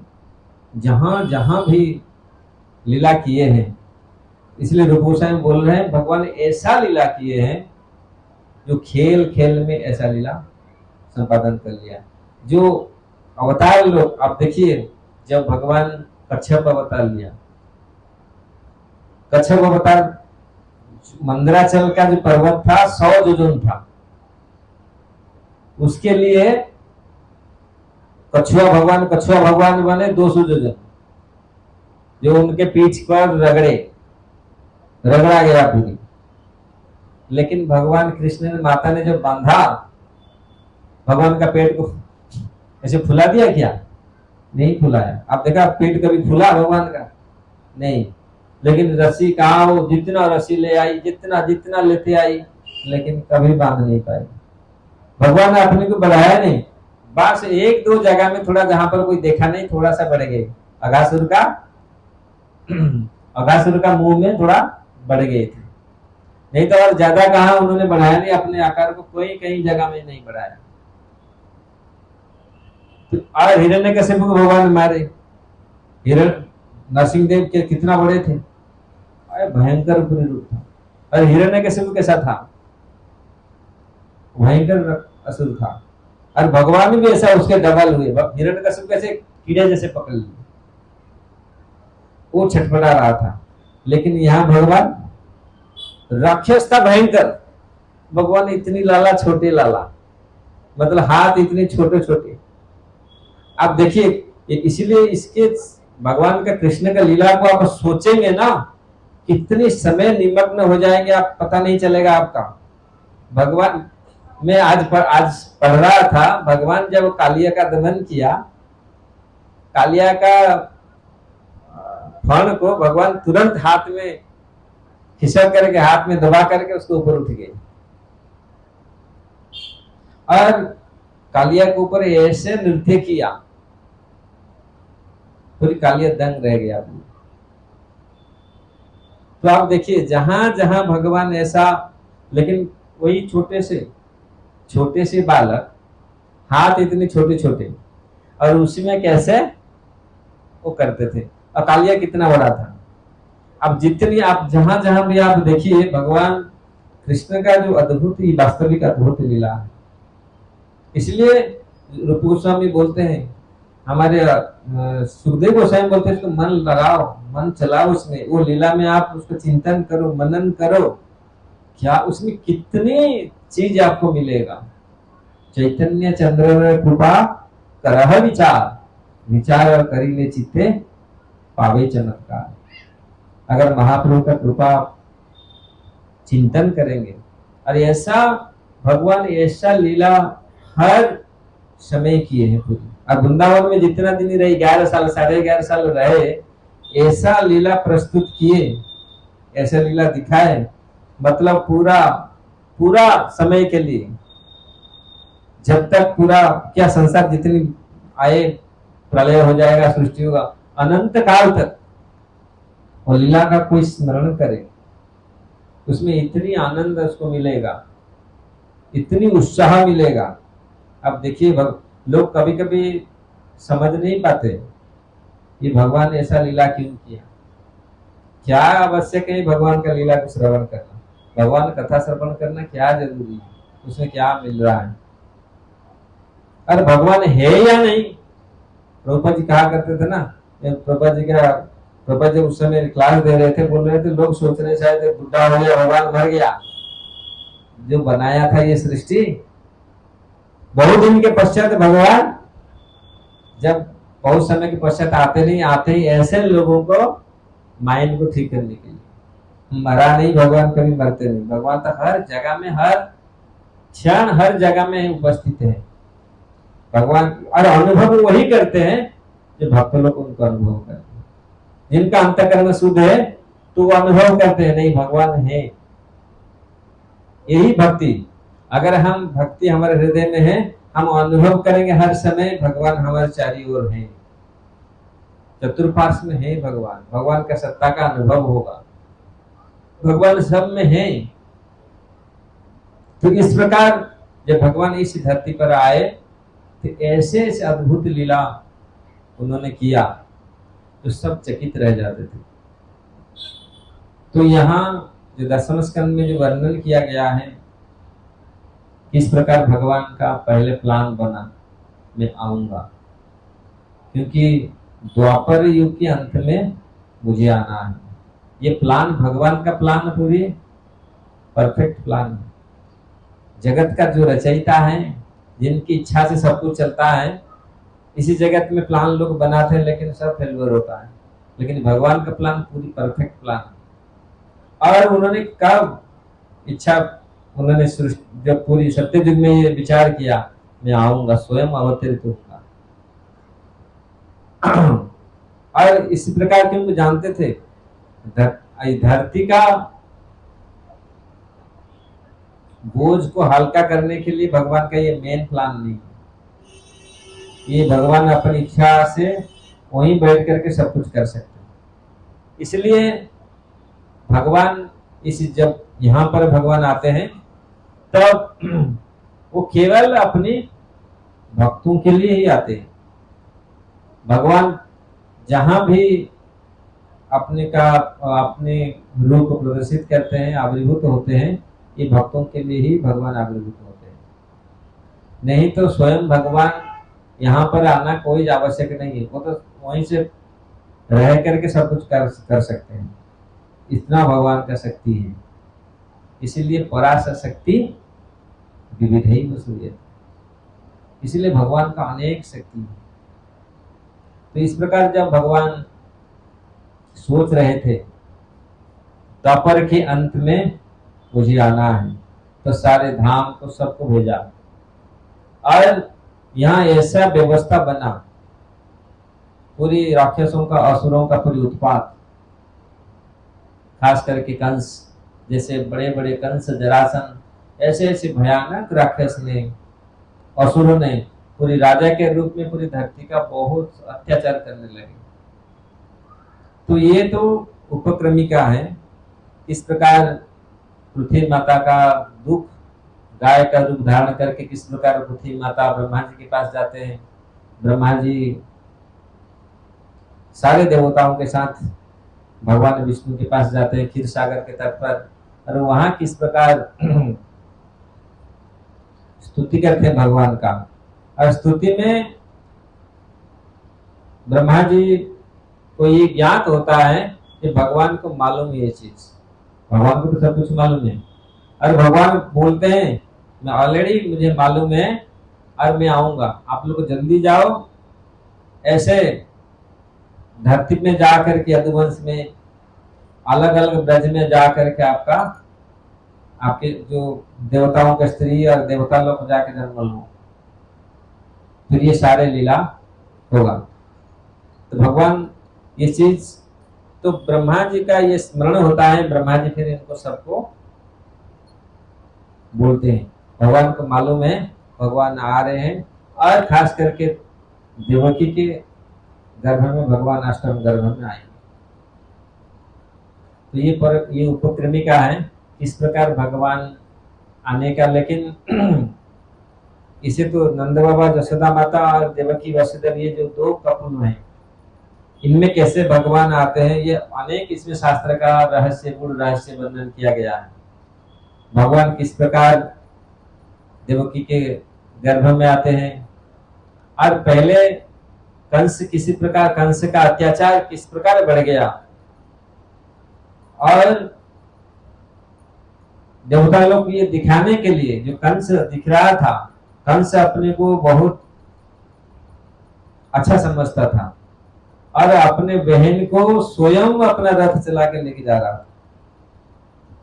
जहां जहां भी लीला किए हैं, इसलिए रूप गोस्वामी बोल रहे हैं भगवान ऐसा लीला किए हैं जो खेल खेल में ऐसा लीला संपादन कर लिया। जो अवतार लोग, आप देखिए जब भगवान कच्छप अवतार लिया, कच्छप अवतार मंदराचल का जो पर्वत था 100 योजन था, उसके लिए कछुआ भगवान बने 200 योजन, जो उनके पीठ पर रगड़ा गया पूरी। लेकिन भगवान कृष्ण ने, माता ने जब बांधा, भगवान का पेट को ऐसे फुला दिया क्या? नहीं फुलाया। आप देखा पेट कभी फुला भगवान का? नहीं। लेकिन रस्सी कहा, वो जितना रस्सी ले आई, जितना जितना लेते आई, लेकिन कभी बांध नहीं पाई। भगवान ने अपने को बढ़ाया नहीं, बस एक दो जगह में थोड़ा, जहां पर कोई देखा नहीं, थोड़ा सा बढ़ गए। अगासुर का मुंह में थोड़ा बढ़ गए थे, नहीं तो और ज्यादा कहा उन्होंने बढ़ाया नहीं अपने आकार को, कोई कहीं जगह में नहीं बढ़ाया। तो और हिरण्यकशिपु को भगवान मारे। नरसिंहदेव के कितना बड़े थे, भयंकर पूरी रूप था। और हिरण्यकशिपु कैसा था? भयंकर असुर था। और भगवान भी ऐसा उसके डबल हुए। हिरण्यकशिपु कैसे कीड़े जैसे पकड़ लिए, वो छटपटा रहा था। लेकिन यहाँ भगवान राक्षस था भयंकर, भगवान इतनी लाला, छोटे लाला, मतलब हाथ इतने छोटे छोटे। आप देखिए, इसीलिए इसके भगवान का, कृष्ण का लीला को आप सोचेंगे ना, कितने समय निमग्न हो जाएंगे, आप पता नहीं चलेगा आपका। भगवान, मैं आज पढ़ रहा था, भगवान जब कालिया का दमन किया, कालिया का फण को भगवान तुरंत हाथ में खिसक करके, हाथ में दबा करके उसको ऊपर उठ गए, और कालिया के ऊपर ऐसे नृत्य किया पूरी कालिया दंग रह गया। तो आप देखिए जहां जहां भगवान ऐसा, लेकिन वही छोटे से बालक, हाथ इतने छोटे छोटे, और उसी में कैसे वो करते थे, और कालिया कितना बड़ा था। अब जितनी आप जहां जहां भी आप देखिए भगवान कृष्ण का जो अद्भुत ही वास्तविक अद्भुत लीला है। इसलिए रूप गोस्वामी बोलते हैं, हमारे सुखदेव गोस्वामी बोलते हैं, इसको मन लगाओ, मन चलाओ उसमें, वो लीला में आप उसको चिंतन करो, मनन करो, क्या उसमें कितनी चीज आपको मिलेगा। चैतन्य चंद्र कृपा करह विचार, विचार और करीले चित्ते पावे चमत्कार। अगर महाप्रभु का कृपा चिंतन करेंगे, और ऐसा भगवान ऐसा लीला हर समय किए हैं पूरी। और वृंदावन में जितना दिन रहे, 11 साल 11.5 साल रहे, ऐसा लीला प्रस्तुत किए, ऐसा लीला दिखाए, मतलब पूरा पूरा समय के लिए, जब तक पूरा क्या संसार जितनी आए, प्रलय हो जाएगा, सृष्टि होगा, अनंत काल तक और लीला का कोई स्मरण करे, उसमें इतनी आनंद उसको मिलेगा, इतनी उत्साह मिलेगा। अब देखिए लोग कभी कभी समझ नहीं पाते कि भगवान ने ऐसा लीला क्यों किया। क्या आवश्यक है भगवान का लीला को श्रवण करना, भगवान कथा श्रवण करना क्या जरूरी है, उसमें क्या मिल रहा है, अरे भगवान है या नहीं। प्रभुपा जी कहा करते थे ना, प्रभुपा जी उस समय क्लास दे रहे थे, बोल रहे थे लोग सोच रहे शायद बुढ़ा हो गया, भगवान मर गया। जो बनाया था ये सृष्टि, बहुत दिन के पश्चात भगवान, जब बहुत समय के पश्चात आते ही ऐसे लोगों को माइंड को ठीक करने के लिए। मरा नहीं भगवान, कभी मरते नहीं, भगवान तो हर जगह में, हर क्षण हर जगह में उपस्थित है भगवान। और अनुभव वही करते हैं जो भक्त लोग उनको अनुभव करते हैं, जिनका अंतःकरण शुद्ध है तो वो अनुभव करते हैं नहीं भगवान है। यही भक्ति, अगर हम भक्ति हमारे हृदय में है, हम अनुभव करेंगे हर समय भगवान हमारे चारों ओर है, चतुर्पार्श्व में है भगवान, भगवान का सत्ता का अनुभव होगा, भगवान सब में है। तो इस प्रकार जब भगवान इस धरती पर आए तो ऐसे ऐसे अद्भुत लीला उन्होंने किया तो सब चकित रह जाते थे। तो यहाँ जो 10वें स्कंद में जो वर्णन किया गया है, किस प्रकार भगवान का पहले प्लान बना, मैं आऊंगा, क्योंकि द्वापर युग के अंत में मुझे आना है। ये प्लान भगवान का प्लान पूरी परफेक्ट प्लान है। जगत का जो रचयिता है, जिनकी इच्छा से सब कुछ चलता है, इसी जगत में प्लान लोग बनाते हैं लेकिन सब फेल्यूर होता है। लेकिन भगवान का प्लान पूरी परफेक्ट प्लान है। और उन्होंने कब इच्छा, उन्होंने जब पूरी सत्ययुग में ये विचार किया मैं आऊंगा, स्वयं अवतरित होगा। और इसी प्रकार के उनको जानते थे, धरती का बोझ को हल्का करने के लिए भगवान का ये मेन प्लान नहीं है। ये भगवान अपनी इच्छा से वहीं बैठ करके सब कुछ कर सकते हैं। इसलिए भगवान जब यहाँ पर भगवान आते हैं तब वो केवल अपने भक्तों के लिए ही आते हैं। भगवान जहां भी अपने रूप को प्रदर्शित करते हैं, आविर्भूत होते हैं, ये भक्तों के लिए ही भगवान आविर्भूत होते हैं। नहीं तो स्वयं भगवान यहाँ पर आना कोई आवश्यक नहीं है, वो तो वहीं से रह करके सब कुछ कर सकते हैं। इतना भगवान का शक्ति है। इसीलिए पराशर शक्ति विविधई वसूयते, इसीलिए भगवान का अनेक शक्ति है। तो इस प्रकार जब भगवान सोच रहे थे द्वापर के अंत में मुझे आना है, तो सारे धाम को सबको भेजा, और यहाँ ऐसा व्यवस्था बना, पूरी राक्षसों का, असुरों का पूरी उत्पात, खास करके कंस जैसे बड़े बड़े कंस, जरासन, ऐसे ऐसे भयानक राक्षस ने, असुरों ने पूरी राजा के रूप में पूरी धरती का बहुत अत्याचार करने लगे। तो ये तो उपक्रमिका है। इस प्रकार पृथ्वी माता का दुख, गाय का रूप धारण करके किस प्रकार पृथ्वी माता ब्रह्मा जी के पास जाते हैं। ब्रह्मा जी सारे देवताओं के साथ भगवान विष्णु के पास जाते हैं क्षीर सागर के तट पर, और वहां किस प्रकार स्तुति करते हैं भगवान का। और स्तुति में ब्रह्मा जी को ये ज्ञात होता है कि भगवान को मालूम है ये चीज, भगवान को तो सब कुछ मालूम है। और भगवान बोलते हैं मैं ऑलरेडी, मुझे मालूम है और मैं आऊंगा, आप लोग जल्दी जाओ। ऐसे धरती में जा करके यदुवंश में अलग अलग ब्रज में जा करके आपके जो देवताओं के स्त्री और देवता लोग जाके जन्म लो, फिर ये सारे लीला होगा। तो भगवान ये चीज तो ब्रह्मा जी का ये स्मरण होता है, ब्रह्मा जी फिर इनको सबको बोलते हैं। भगवान को मालूम है भगवान आ रहे हैं, और खास करके देवकी के गर्भ में भगवान अष्टम गर्भ में आएंगे। तो ये उपक्रमिका है इस प्रकार भगवान आने का। लेकिन इसे तो नंद बाबा, जसोदा माता और देवकी वसुदेव, ये जो दो कपुल हैं, इनमें कैसे भगवान आते हैं, ये अनेक इसमें शास्त्र का रहस्य, गुण रहस्य वर्णन किया गया है। भगवान किस प्रकार देवकी के गर्भ में आते हैं, और पहले कंस किसी प्रकार, कंस का अत्याचार किस प्रकार बढ़ गया, और देवता लोग ये दिखाने के लिए, जो कंस दिख रहा था, कंस अपने को बहुत अच्छा समझता था और अपने बहन को स्वयं अपना रथ चला के लेके जा रहा था।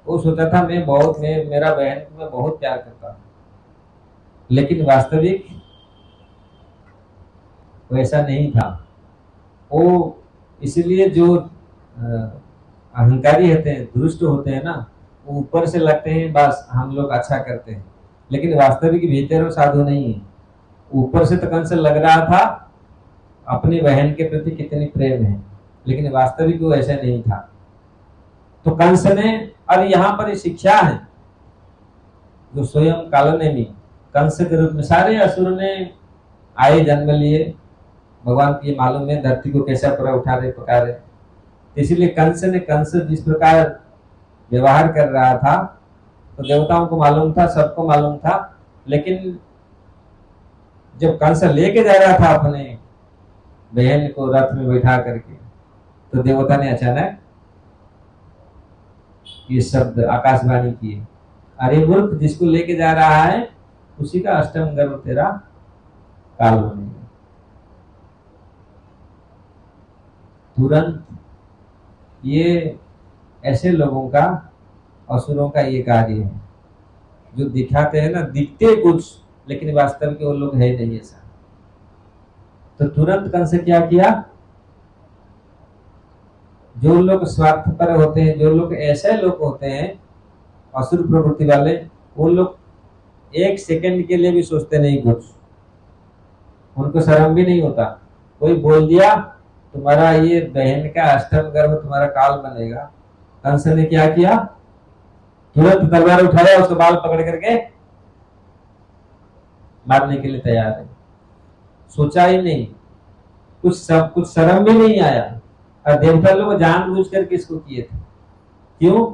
वो सोचा था मेरा बहन को मैं बहुत प्यार करता हूं, लेकिन वास्तविक वैसा नहीं था। वो इसलिए जो अहंकारी होते हैं, दुष्ट होते हैं ना, वो ऊपर से लगते हैं बस हम लोग अच्छा करते हैं, लेकिन वास्तविक भीतर वो साधु नहीं है। ऊपर से तो कंस लग रहा था अपनी बहन के प्रति कितनी प्रेम है, लेकिन वास्तविक वो ऐसा नहीं था। तो कंस ने, और यहाँ पर शिक्षा है जो स्वयं कालनेमी कंस के रूप में सारे असुर ने आए, जन्म लिए, भगवान की मालूम है धरती को कैसा पूरा उठा रहे पकारे। इसलिए कंस जिस प्रकार व्यवहार कर रहा था, तो देवताओं को मालूम था, सबको मालूम था। लेकिन जब कंस लेके जा रहा था अपने बहन को रथ में बैठा करके, तो देवता ने अचानक ये शब्द आकाशवाणी किए, अरे मूर्ख, जिसको लेके जा रहा है उसी का अष्टम गर्भ तेरा काल बनेगा। तुरंत ये ऐसे लोगों का, असुरों का ये कार्य है, जो दिखाते हैं ना, दिखते कुछ लेकिन वास्तव के वो लोग है नहीं ऐसा। तो तुरंत कंस क्या किया, जो लोग स्वार्थपर होते हैं, जो लोग ऐसे लोग होते हैं असुर प्रवृत्ति वाले, वो लोग एक सेकंड के लिए भी सोचते नहीं कुछ, उनको शर्म भी नहीं होता। कोई बोल दिया तुम्हारा ये बहन का अष्टम गर्भ तुम्हारा काल बनेगा, कंस ने क्या किया, तुरंत तलवार उठाया, उसको बाल पकड़ करके मारने के लिए तैयार है। सोचा ही नहीं, कुछ शर्म भी नहीं आया। और देवता लोग जानबूझ कर किसको किए थे, क्यों?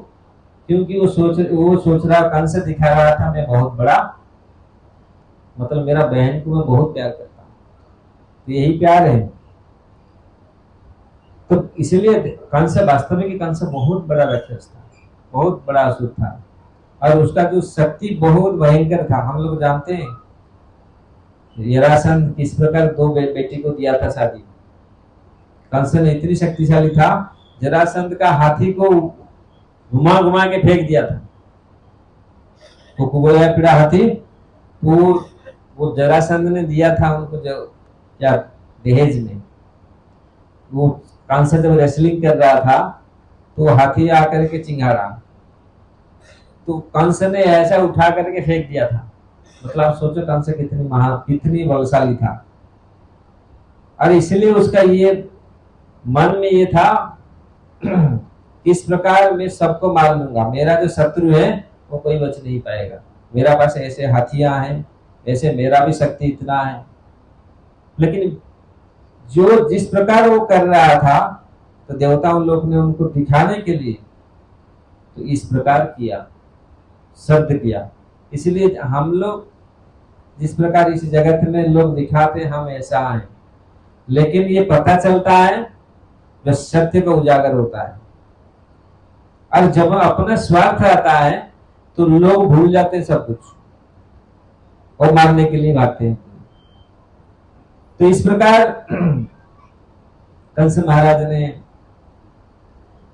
क्योंकि वो सोच रहा, कंस दिखा रहा था मैं बहुत बड़ा, मतलब मेरा बहन को मैं बहुत प्यार करता हूं, तो यही प्यार है। तो इसलिए कंस, वास्तविक कंस बहुत बड़ा राक्षस था, बहुत बड़ा असुर था, और उसका जो शक्ति बहुत भयंकर था। हम लोग जानते हैं जरासंध किस प्रकार दो बेटी को दिया था शादी। कंस ने इतनी शक्तिशाली था, जरासंध का हाथी को घुमा घुमा के फेंक दिया था। तो कुबोया पीड़ा हाथी, वो जरासंध ने दिया था उनको, जो क्या दहेज में। वो कंस जब रेसलिंग कर रहा था तो हाथी आकर के चिंगारा, तो कंस ने ऐसा उठा करके फेंक दिया था। मतलब आप सोचो कंस कितनी बलशाली था। और इसलिए उसका ये मन में ये था किस प्रकार मैं सबको मार लूंगा, मेरा जो शत्रु है वो कोई बच नहीं पाएगा, मेरा पास ऐसे हाथियां हैं, ऐसे मेरा भी शक्ति इतना है। लेकिन जो जिस प्रकार वो कर रहा था, तो देवताओं लोग ने उनको दिखाने के लिए तो इस प्रकार किया, शब्द किया। इसलिए हम लोग जिस प्रकार इस जगत में लोग दिखाते हम ऐसा हैं, लेकिन ये पता चलता है जब सत्य का उजागर होता है। और जब अपना स्वार्थ आता है तो लोग भूल जाते हैं सब कुछ और मारने के लिए भागते हैं। तो इस प्रकार कंस महाराज ने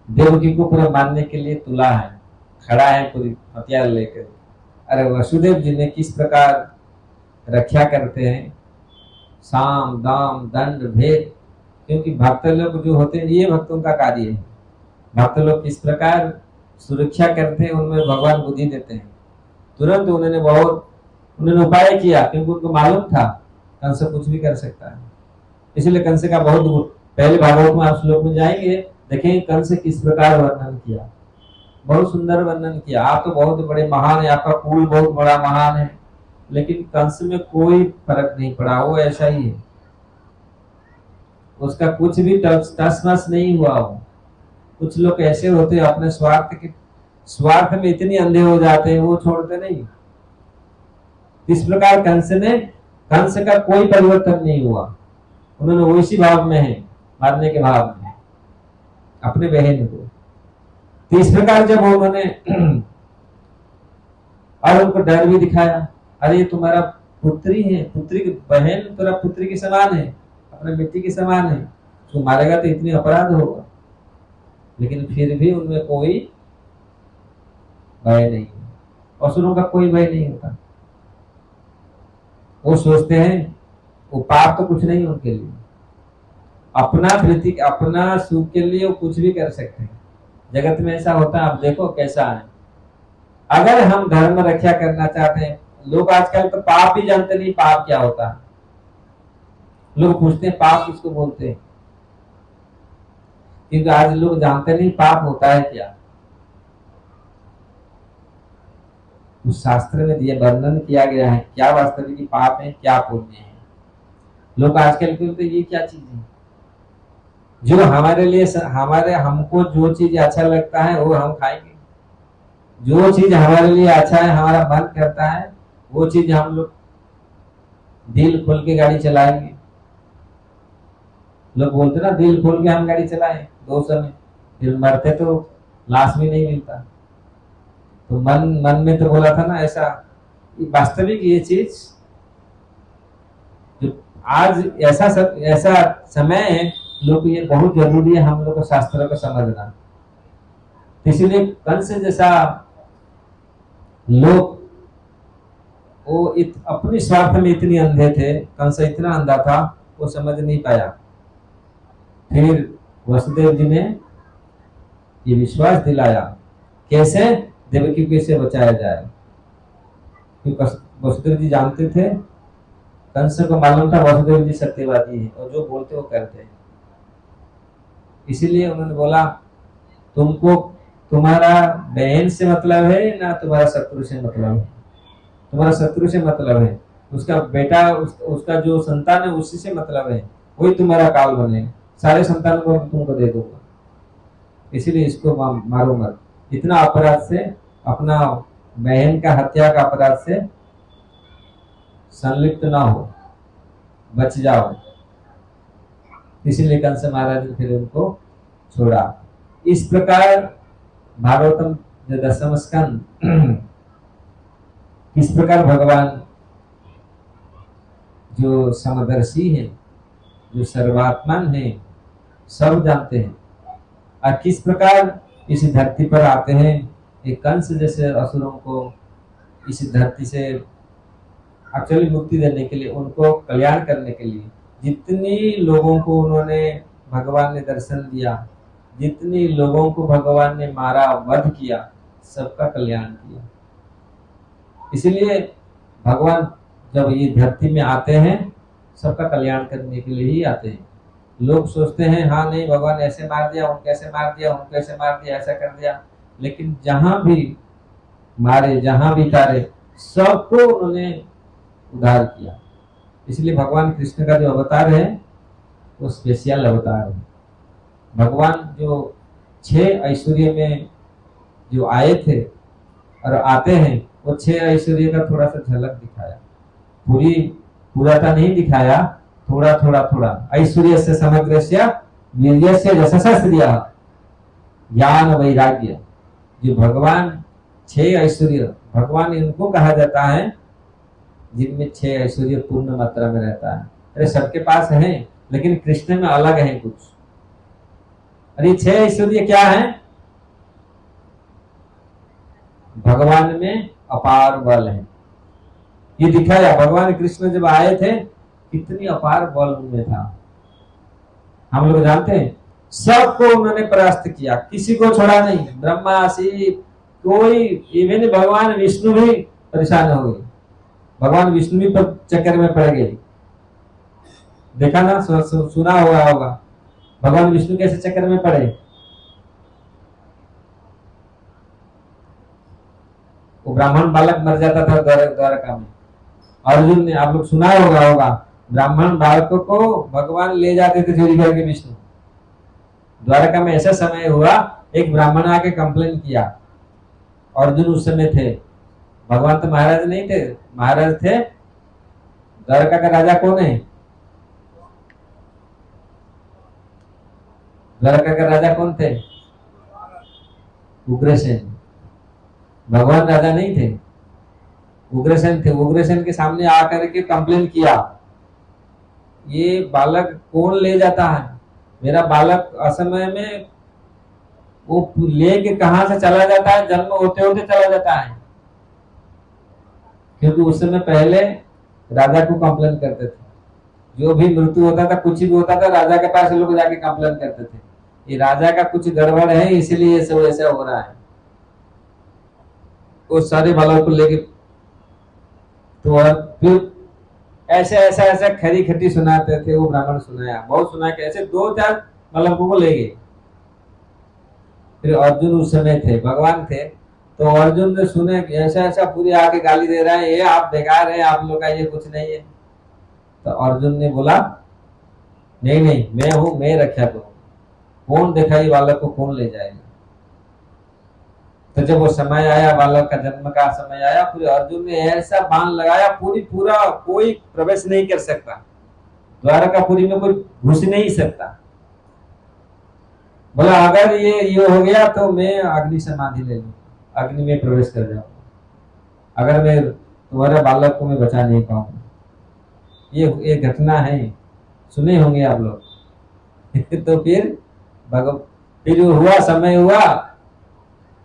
देवकी को पूरा मारने के लिए तुला है, खड़ा है पूरी हथियार लेकर। अरे वसुदेव जी ने किस प्रकार रक्षा करते हैं, साम दाम दंड भेद, क्योंकि भक्त लोग जो होते हैं ये भक्तों का कार्य है। भक्त लोग किस प्रकार सुरक्षा करते हैं उनमें भगवान बुद्धि देते हैं। तुरंत उन्होंने उपाय किया, क्योंकि उनको मालूम था कंस कुछ भी कर सकता है। इसलिए कंस का बहुत पहले भागवत में आप श्लोक में जाएंगे, देखेंगे कंस किस प्रकार वर्णन किया, बहुत सुंदर वर्णन किया। आप तो बहुत बड़े महान है, आपका कुल बहुत बड़ा महान है, लेकिन कंस में कोई फर्क नहीं पड़ा, वो ऐसा ही है, उसका कुछ भी टस मस नहीं हुआ। वो कुछ लोग ऐसे होते हैं अपने स्वार्थ में इतने अंधे हो जाते हैं, वो छोड़ते नहीं। इस प्रकार कंस का कोई परिवर्तन नहीं हुआ, उन्होंने वैसी भाव में है, मारने के भाव में अपने बहन को। तो इस प्रकार जब उन्होंने और उनको डर भी दिखाया, अरे तुम्हारा पुत्री है, पुत्री की बहन तेरा पुत्री के समान है, अपने बेटी के समान है, तो मारेगा तो इतनी अपराध होगा। लेकिन फिर भी उनमें कोई भय नहीं, असुरों का कोई भय नहीं होता। वो सोचते हैं वो पाप तो कुछ नहीं उनके लिए, अपना प्रीति अपना सुख के लिए वो कुछ भी कर सकते हैं। जगत में ऐसा होता है, आप देखो कैसा है। अगर हम धर्म रक्षा करना चाहते हैं, लोग आजकल तो पाप भी जानते नहीं पाप क्या होता है। लोग पूछते हैं पाप किसको बोलते हैं, क्योंकि आज लोग जानते नहीं पाप होता है क्या। उस शास्त्र में दिया वर्णन किया गया है क्या वास्तविक पाप है क्या पुण्य है। लोग आजकल बोलते ये क्या चीज है, जो हमारे लिए हमको जो चीज अच्छा लगता है वो हम खाएंगे, जो चीज हमारे लिए अच्छा है हमारा मन करता है वो चीज हम लोग दिल खोल के गाड़ी चलाएंगे। लोग बोलते ना दिल खोल के हम गाड़ी चलाएं 200 में, फिर मरते तो लाश भी नहीं मिलता। तो मन में तो बोला था ना ऐसा। वास्तविक ये चीज जो आज ऐसा समय है, लोग ये बहुत जरूरी है हम लोग को शास्त्रों को समझना। इसीलिए कंस जैसा लोग वो अपने स्वार्थ में इतने अंधे थे, कंस इतना अंधा था वो समझ नहीं पाया। फिर वसुदेव जी ने ये विश्वास दिलाया कैसे देवकी को कैसे बचाया जाए, क्योंकि वसुदेव जी जानते थे, कंस को मालूम था वसुदेव जी सत्यवादी है और जो बोलते वो करते हैं। इसीलिए उन्होंने बोला तुमको तुम्हारा बहन से मतलब है ना तुम्हारा शत्रु से मतलब है, तुम्हारा शत्रु से मतलब है, उसका बेटा उसका जो संतान है उसी से मतलब है, वही तुम्हारा काल बने, सारे संतानों को तुमको दे दूंगा, इसीलिए इसको मारो मत। इतना अपराध से, अपना बहन का हत्या का अपराध से संलिप्त ना हो, बच जाओ। इसीलिए कंस महाराज ने फिर उनको छोड़ा। इस प्रकार भागवतम जो 10वां स्कंद किस प्रकार भगवान जो समदर्शी है, जो सर्वात्मन है, सब जानते हैं, और किस प्रकार इस धरती पर आते हैं एक कंस जैसे असुरों को इस धरती से एक्चुअली मुक्ति देने के लिए, उनको कल्याण करने के लिए। जितनी लोगों को उन्होंने भगवान ने दर्शन दिया, जितनी लोगों को भगवान ने मारा वध किया, सबका कल्याण किया। इसलिए भगवान जब ये धरती में आते हैं सबका कल्याण करने के लिए ही आते हैं। लोग सोचते हैं हाँ नहीं भगवान ऐसे मार दिया, उनको ऐसे मार दिया, उनको ऐसे मार दिया, ऐसा कर दिया, लेकिन जहां भी मारे, जहां भी तारे, सबको उन्होंने उद्धार किया। इसलिए भगवान कृष्ण का जो अवतार है वो स्पेशल अवतार है। भगवान जो 6 ऐश्वर्य में जो आए थे और आते हैं, वो 6 ऐश्वर्य का थोड़ा सा झलक दिखाया, पूरी पूरा तो नहीं दिखाया, थोड़ा थोड़ा थोड़ा। ऐश्वर्य से समग्र वीर्य से यशसा श्रिया, ज्ञान वैराग्य, जो भगवान 6 ऐश्वर्य, भगवान इनको कहा जाता है जिनमें 6 ऐश्वर्य पूर्ण मात्रा में रहता है। अरे सबके पास है, लेकिन कृष्ण में अलग है कुछ। अरे 6 ऐश्वर्य क्या है? भगवान में अपार बल है। ये दिखाया भगवान कृष्ण जब आए थे कितनी अपार बल उनमें था, हम लोग जानते हैं। सबको उन्होंने परास्त किया, किसी को छोड़ा नहीं। ब्रह्मा शिव कोई, इवन भगवान विष्णु भी परेशान हो गए, भगवान विष्णु भी चक्कर में पड़ गए। देखा ना, सुना हुआ होगा भगवान विष्णु कैसे चक्कर में पड़े। वो ब्राह्मण बालक मर जाता था द्वारका में। अर्जुन ने, आप लोग सुना होगा ब्राह्मण बालकों को भगवान ले जाते थे चोरी करके विष्णु। द्वारका में ऐसा समय हुआ, एक ब्राह्मण आके कंप्लेन किया। अर्जुन उस समय थे, भगवान तो महाराज नहीं थे, महाराज थे। द्वारका का राजा कौन है? द्वारका का राजा कौन थे? उग्रसेन। भगवान राजा नहीं थे, उग्रसेन थे। उग्रसेन के सामने आकर के कंप्लेन किया, ये बालक कौन ले जाता है, मेरा बालक असमय में वो लेके कहां से चला जाता है, जन्म होते होते चला जाता है। क्योंकि उस समय पहले राजा को कंप्लेन करते थे, जो भी मृत्यु होता था, कुछ भी होता था, राजा के पास लोग जाके कंप्लेन करते थे, ये राजा का कुछ गड़बड़ है, इसलिए ये सब ऐसा हो रहा है। वो सारे बालक को लेके, तो फिर ऐसे ऐसा ऐसा खरी खटी सुनाते थे। वो ब्राह्मण सुनाया, बहुत सुना के ऐसे 2-4 बालकों को ले गए। फिर अर्जुन उस समय थे, भगवान थे, तो अर्जुन ने सुने कि ऐसा ऐसा पूरी आके गाली दे रहा है, ये आप बेकार है, आप लोग का ये कुछ नहीं है। तो अर्जुन ने बोला नहीं नहीं, मैं हूं, मैं रक्षा करूंगा, कौन दिखाई बालक को कौन ले जाएगा। तो जब वो समय आया, बालक का जन्म का समय आया, पूरे अर्जुन ने ऐसा बाण लगाया, पूरा कोई प्रवेश नहीं कर सकता, द्वारकापुरी में कोई घुस नहीं सकता। बोला अगर ये हो गया तो मैं अग्नि समाधि ले लूं, अग्नि में प्रवेश कर जाऊंगा, अगर मैं तुम्हारे बालक को मैं बचा नहीं पाऊंगा। ये घटना है, सुने होंगे आप लोग। तो फिर हुआ, समय हुआ,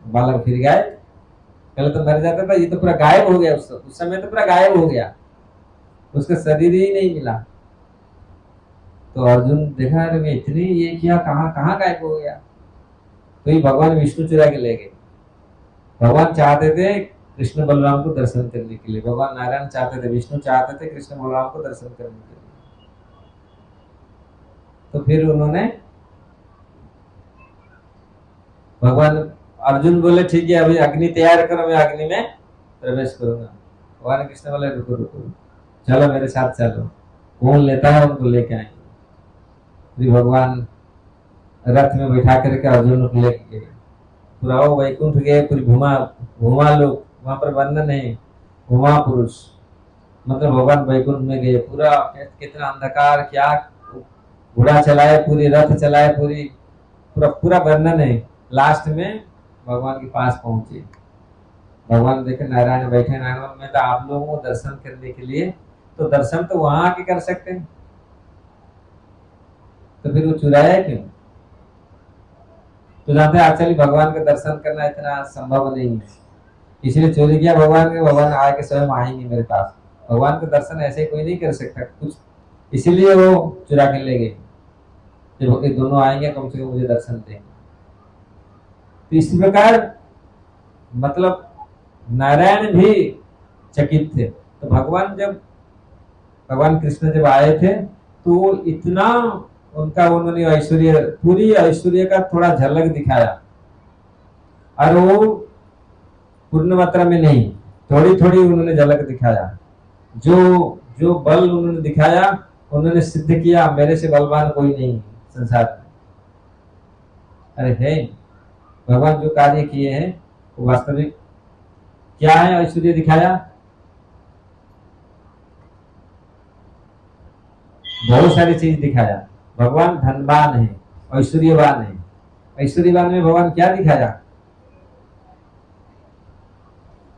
बालक फिर गायब। पहले तो मर जाता था, ये तो पूरा गायब हो गया। उस समय तो पूरा गायब हो गया, उसका शरीर ही नहीं मिला। तो अर्जुन देखा, अरे इतनी ये किया, कहाँ कहाँ गायब हो गया। तो ये भगवान विष्णु चुरा के ले गए। भगवान चाहते थे कृष्ण बलराम को दर्शन करने के लिए, भगवान नारायण चाहते थे, विष्णु चाहते थे कृष्ण बलराम को दर्शन करने के लिए। तो फिर उन्होंने, भगवान अर्जुन बोले ठीक है अभी अग्नि तैयार करो, मैं अग्नि में प्रवेश करूंगा। भगवान कृष्ण बोले रुको रुको, चलो मेरे साथ चलो, कौन लेता है उनको लेके आएंगे। फिर भगवान रथ में बैठा करके अर्जुन को लेके गए, पूरा वो वैकुंठ गए, पूरी घुमा लोग, वहां पर वर्णन है घुमा पुरुष, मतलब भगवान वैकुंठ में गए। पूरा कितना अंधकार, क्या घोड़ा चलाए, पूरी रथ चलाए, पूरा वर्णन है। लास्ट में भगवान के पास पहुंचे, भगवान देखे नारायण बैठे, नारायण में तो आप लोगों को दर्शन करने के लिए, तो दर्शन तो वहां आके कर सकते हैं, तो फिर वो चुराया क्यों। तो जानते हैं एक्चुअली भगवान का दर्शन करना इतना संभव नहीं है, इसलिए चोरी किया भगवान के। भगवान आके स्वयं आएंगे मेरे पास, भगवान का दर्शन ऐसे कोई नहीं कर सकता कुछ, इसीलिए वो चुरा के ले गए। जब ये दोनों आएंगे कम से कम मुझे दर्शन देंगे। तो इस प्रकार मतलब नारायण भी चकित थे। तो भगवान कृष्ण जब आए थे तो इतना उनका उन्होंने ऐश्वर्य, पूरी ऐश्वर्य का थोड़ा झलक दिखाया, और वो पूर्ण मात्रा में नहीं, थोड़ी थोड़ी उन्होंने झलक दिखाया। जो जो बल उन्होंने दिखाया, उन्होंने सिद्ध किया मेरे से बलवान कोई नहीं है संसार में। अरे है, भगवान जो कार्य किए हैं वो वास्तविक क्या है, ऐश्वर्य दिखाया, बहुत सारी चीज दिखाया। भगवान धनवान है, ऐश्वर्यवान है। ऐश्वर्यवान में भगवान क्या दिखाया?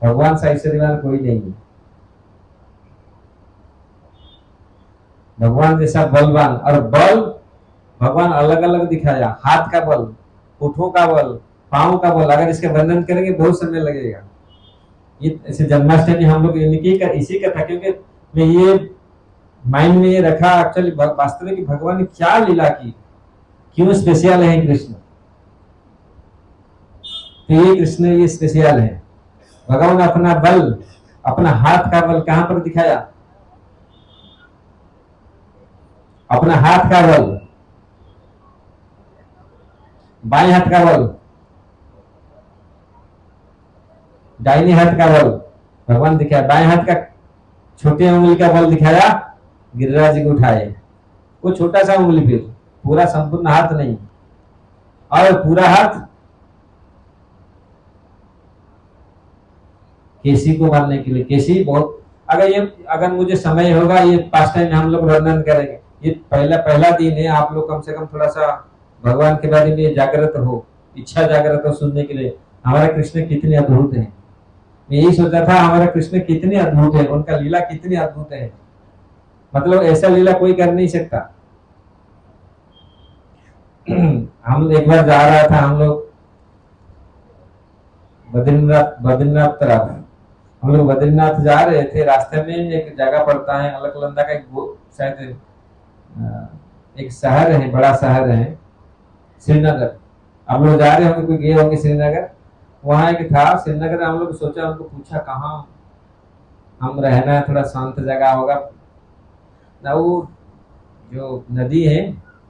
भगवान से ऐश्वर्यवान कोई नहीं है। भगवान जैसा बलवान, और बल भगवान अलग अलग दिखाया। हाथ का बल, होठों का बल, पांव का बल, अगर इसका वर्णन करेंगे बहुत समय लगेगा। ये ऐसे जन्माष्टमी हम लोग इनकी का इसी का था, क्योंकि मैं ये माइंड में ये रखा एक्चुअली वास्तविक भगवान ने क्या लीला की, क्यों स्पेशल है कृष्ण। तो ये कृष्ण ये स्पेशल है। भगवान ने अपना बल, अपना हाथ का बल कहां पर दिखाया? अपना हाथ का बल, बाएं हाथ का बल, दाहिने हाथ का बल भगवान दिखाया। बाएं हाथ का छोटे उंगली का बल दिखाया, गिरिराज जी को उठाए। वो छोटा सा उंगली, फिर पूरा संपूर्ण हाथ नहीं, और पूरा हाथ केसी को मारने के लिए। केसी बहुत, अगर मुझे समय होगा ये पास टाइम हम लोग वर्णन करेंगे। ये पहला पहला दिन है, आप लोग कम से कम थोड़ा सा भगवान के बारे में जागृत हो, इच्छा जागृत हो सुनने के लिए। हमारा कृष्ण कितने अद्भुत है, मैं यही सोचा था हमारा कृष्ण कितने अद्भुत है, उनका लीला कितनी अद्भुत है। मतलब ऐसा लीला कोई कर नहीं सकता। हम एक बार जा रहा था, हम लोग बद्रीनाथ तरफ, हम लोग बद्रीनाथ जा रहे थे। रास्ते में एक जगह पड़ता है अलकनंदा का, एक शायद एक शहर है, बड़ा शहर है श्रीनगर। हम लोग जा रहे होंगे, कोई गए होंगे श्रीनगर। वहां एक था श्रीनगर, हम लोग सोचा, उनको पूछा कहाँ हम रहना है, थोड़ा शांत जगह होगा ना। वो जो नदी है,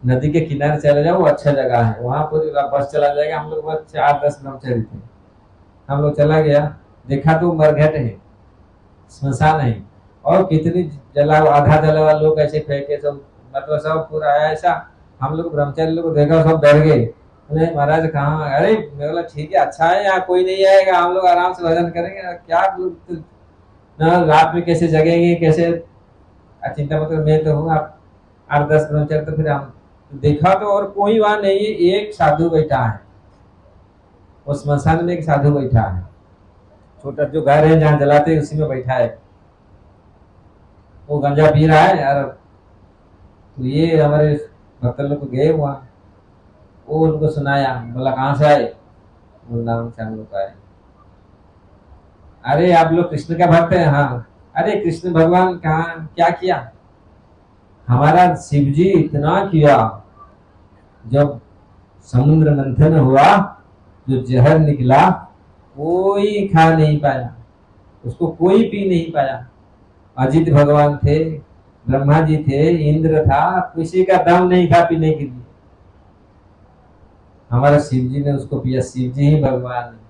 नदी के किनारे चले जाओ, वो अच्छा जगह है, वहां पर बस चला जाएगा। हम लोग बस 4-10 किलोमीटर थे, हम लोग चला गया, देखा तो मरघट है, स्मशान है, और कितनी जला आधा जला हुआ लोग ऐसे फेंके सब, मतलब सब पूरा ऐसा। हम लोग ब्रह्मचारी लोग देखा, सब डर गए। अरे महाराज कहाँ? अरे मैं बोला ठीक है, अच्छा है, यहाँ कोई नहीं आएगा, हम लोग आराम से भजन करेंगे। क्या ना रात में कैसे जगेंगे, कैसे? चिंता मत करो, मैं तो हूँ। आप 8-10 किलोमीटर तो फिर हम देखा तो, और कोई वहां नहीं है, एक साधु बैठा है उस स्मशान में, एक साधु बैठा है, छोटा जो घर है जहाँ जलाते हैं उसी में बैठा है। वो गंजा पी रहा है यार। तो ये हमारे भक्त लोग गए वहां, वो उनको सुनाया, बोला कहाँ से आए? वृंदावन से हम लोग आए। अरे आप लोग कृष्ण का भक्त है? हाँ। अरे कृष्ण भगवान कहाँ क्या किया? हमारा शिव जी इतना किया, जब समुद्र मंथन हुआ, जो जहर निकला कोई खा नहीं पाया, उसको कोई पी नहीं पाया। अजित भगवान थे, ब्रह्मा जी थे, इंद्र था, किसी का दम नहीं था पीने के लिए। हमारा शिव जी ने उसको पिया। शिव जी ही भगवान है।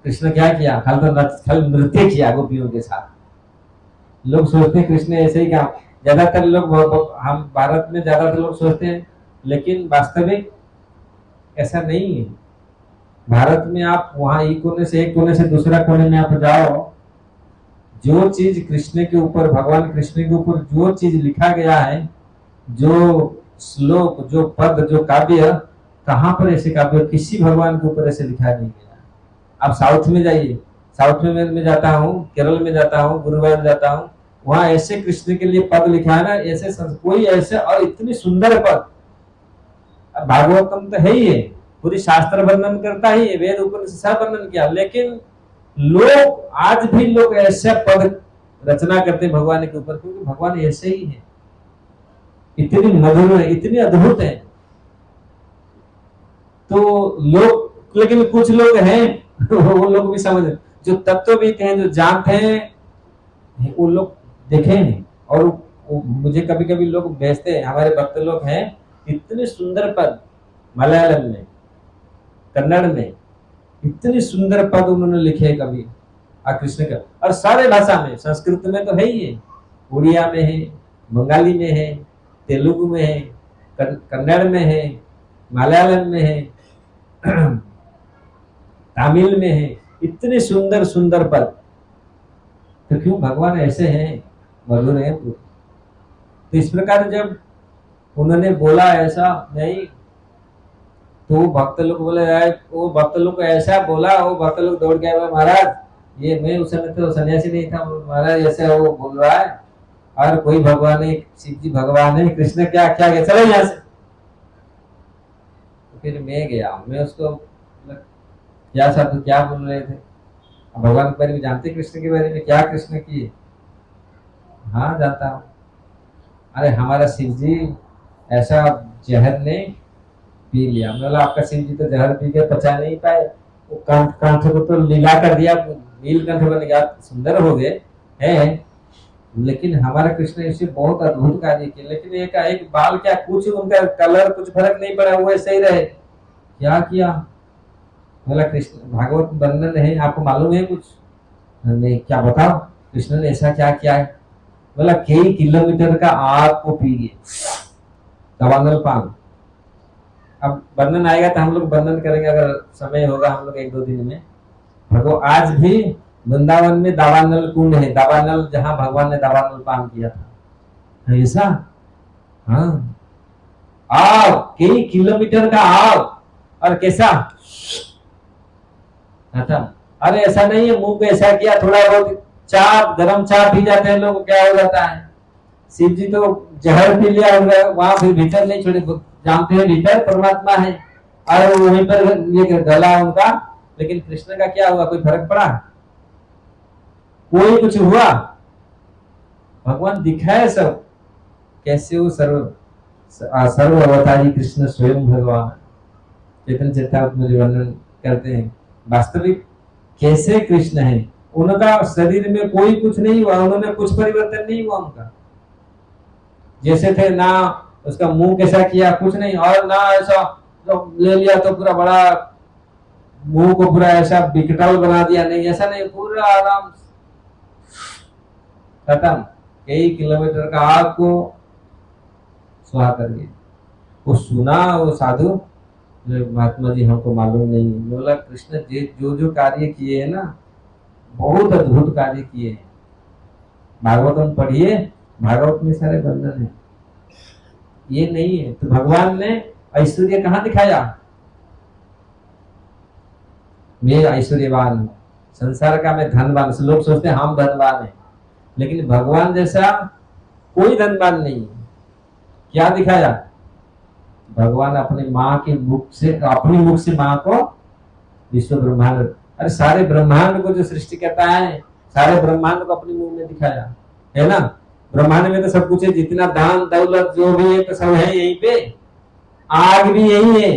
कृष्ण क्या किया? कल नृत्य किया गोपियों के साथ। लोग सोचते हैं कृष्ण ऐसे ही क्या, ज्यादातर लोग, हम भारत में ज्यादातर लोग सोचते हैं, लेकिन वास्तविक ऐसा नहीं है। भारत में आप वहां एक कोने से दूसरा कोने में आप जाओ, जो चीज कृष्ण के ऊपर, भगवान कृष्ण के ऊपर जो चीज लिखा गया है, जो श्लोक, जो पद, जो काव्य, कहां पर ऐसे काव्य किसी भगवान के ऊपर ऐसे लिखा नहीं गया। आप साउथ में जाइए, साउथ में मैं जाता हूँ, केरल में जाता हूँ, गुरुवार जाता हूँ, वहां ऐसे कृष्ण के लिए पद लिखा है ना, ऐसे कोई ऐसे, और इतनी सुंदर पद। भागवतम तो है ही है, पूरी शास्त्र वर्णन करता ही है, वेद ऊपर से सब वर्णन किया, लेकिन लोग आज भी लोग ऐसे पद रचना करते हैं भगवान के ऊपर, क्योंकि भगवान ऐसे ही है, इतनी मधुर है, इतनी अद्भुत है। तो लोग, लेकिन कुछ लोग हैं वो लोग भी समझ, जो तत्वविद हैं, जो जानते हैं, वो लोग देखे नहीं। और मुझे कभी कभी लोग भेजते हैं, हमारे भक्त लोग हैं, इतने सुंदर पद मलयालम में, कन्नड़ में इतनी सुंदर पद उन्होंने लिखे कवि कृष्ण का। और सारे भाषा में, संस्कृत में तो है ही है, उड़िया में है, बंगाली में है, तेलुगु में है, कन्नड़ में है, मलयालम में है, तमिल में है, इतने सुंदर सुंदर पद। तो क्यों भगवान ऐसे हैं, मधुर है। तो इस प्रकार जब उन्होंने बोला ऐसा नहीं, तो भक्त लोग बोले, वो भक्त लोग को ऐसा बोला, वो भक्त लोग दौड़ गए, महाराज ये मैं उस समय तो सन्यासी नहीं था, महाराज ऐसे वो बोल रहा है, और कोई भगवान है, शिव जी भगवान है, कृष्ण क्या क्या गया, चलो यहाँ से। तो फिर मैं गया, मैं उसको क्या शब्द क्या बोल रहे थे, भगवान के बारे में जानते, कृष्ण के बारे में क्या कृष्ण किए, हाँ जानता हूँ। अरे हमारा शिव जी ऐसा जहर ने पी लिया। मतलब आपका शिव जी तो जहर पी के पचा नहीं पाए, वो कंठ को तो लीला कर दिया, नीलकंठ बन गया, सुंदर हो गए हैं। लेकिन हमारा कृष्ण इसे बहुत अद्भुत कार्य किया, लेकिन एक बाल क्या, कुछ उनका कलर कुछ फर्क नहीं पड़ा, वो ऐसे ही रहे। क्या किया? बोला कृष्ण भागवत वर्णन है, आपको मालूम है कुछ? नहीं, क्या बताओ कृष्ण ने ऐसा क्या किया है? बोला कई किलोमीटर का आग को पी गए, दवानल पान। अब वर्णन आएगा तो हम लोग वर्णन करेंगे, अगर समय होगा हम लोग 1-2 दिन में। भगवान आज भी वृंदावन में दावानल कुंड है, दावानल जहां भगवान ने दावानल पान किया था, ऐसा। हाँ, आग, कई किलोमीटर का आग, और कैसा था। अरे ऐसा नहीं है मुंह पे ऐसा किया, थोड़ा बहुत चाप, गरम चाप पी जाते हैं लोग, क्या हो जाता है। शिव जी तो जहर पी लिया, वहां फिर भीतर नहीं छोड़े, जानते हैं भीतर परमात्मा है, और वहीं पर ये गला उनका। लेकिन कृष्ण का क्या हुआ, कोई फर्क पड़ा? कोई कुछ हुआ? भगवान दिखाए सब कैसे वो सर्व अवतारी कृष्ण स्वयं भगवान चैतन्य चैतामृत में वर्णन करते हैं वास्तविक कैसे कृष्ण है। उनका शरीर में कोई कुछ नहीं हुआ, उन्होंने कुछ परिवर्तन नहीं हुआ उनका, जैसे थे ना। उसका मुंह कैसा किया, कुछ नहीं, और ना ऐसा तो ले लिया तो पूरा बड़ा मुंह को पूरा ऐसा बिकटाल बना दिया, नहीं ऐसा नहीं, पूरा आराम खत्म। कई किलोमीटर का आग को सुहा कर दिया। वो सुना वो साधु, महात्मा जी हमको मालूम नहीं। बोला कृष्ण जो जो कार्य किए है ना, बहुत अद्भुत कार्य किए हैं। भागवतम पढ़िए, भागवत में सारे वर्णन है, ये नहीं है। तो भगवान ने ऐश्वर्य कहाँ दिखाया? मैं ऐश्वर्यवान हूँ, संसार का मैं धनवान। लोग सोचते हैं हम धनवान हैं, लेकिन भगवान जैसा कोई धनवान नहीं है। क्या दिखाया? भगवान अपनी माँ के मुख से, अपनी मुख से माँ को विश्व ब्रह्मांड, अरे सारे ब्रह्मांड को जो सृष्टि करता है, सारे ब्रह्मांड को अपने मुंह में दिखाया है ना। ब्रह्मांड में तो सब कुछ है, जितना दान दौलत जो भी है तो सब है यहीं पे। आग भी यही है,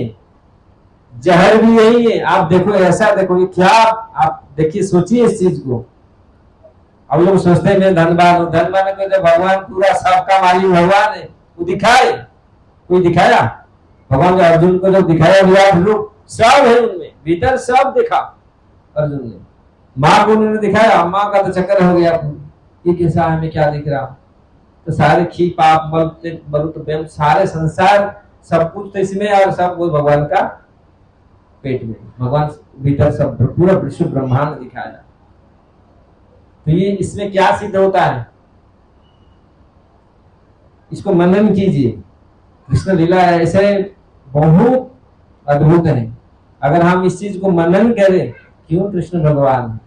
जहर भी यही है। आप देखो, ऐसा देखो ये क्या, आप देखिए, सोचिए इस चीज को। अब लोग सोचते हैं मैं धनवान हूँ, धनवान को जब भगवान पूरा सबका मालिक भगवान है, वो दिखाए, कोई दिखाया? भगवान ने अर्जुन को जब दिखाया विराट रूप, सब है उनमें, भीतर सब देखा अर्जुन ने। माँ को उन्होंने दिखाया, माँ का तो चक्कर हो गया, ये कैसा है, मैं क्या दिख रहा। तो सारे खी पाप मल सारे संसार सब कुछ तो इसमें, और सब वो भगवान का पेट में, भगवान भीतर सब पूरा विश्व ब्रह्मांड दिखाया। तो ये इसमें क्या सिद्ध होता है, इसको मनन कीजिए। कृष्ण लीला ऐसे बहुत अद्भुत है। अगर हम इस चीज को मनन करें, क्यों कृष्ण भगवान है,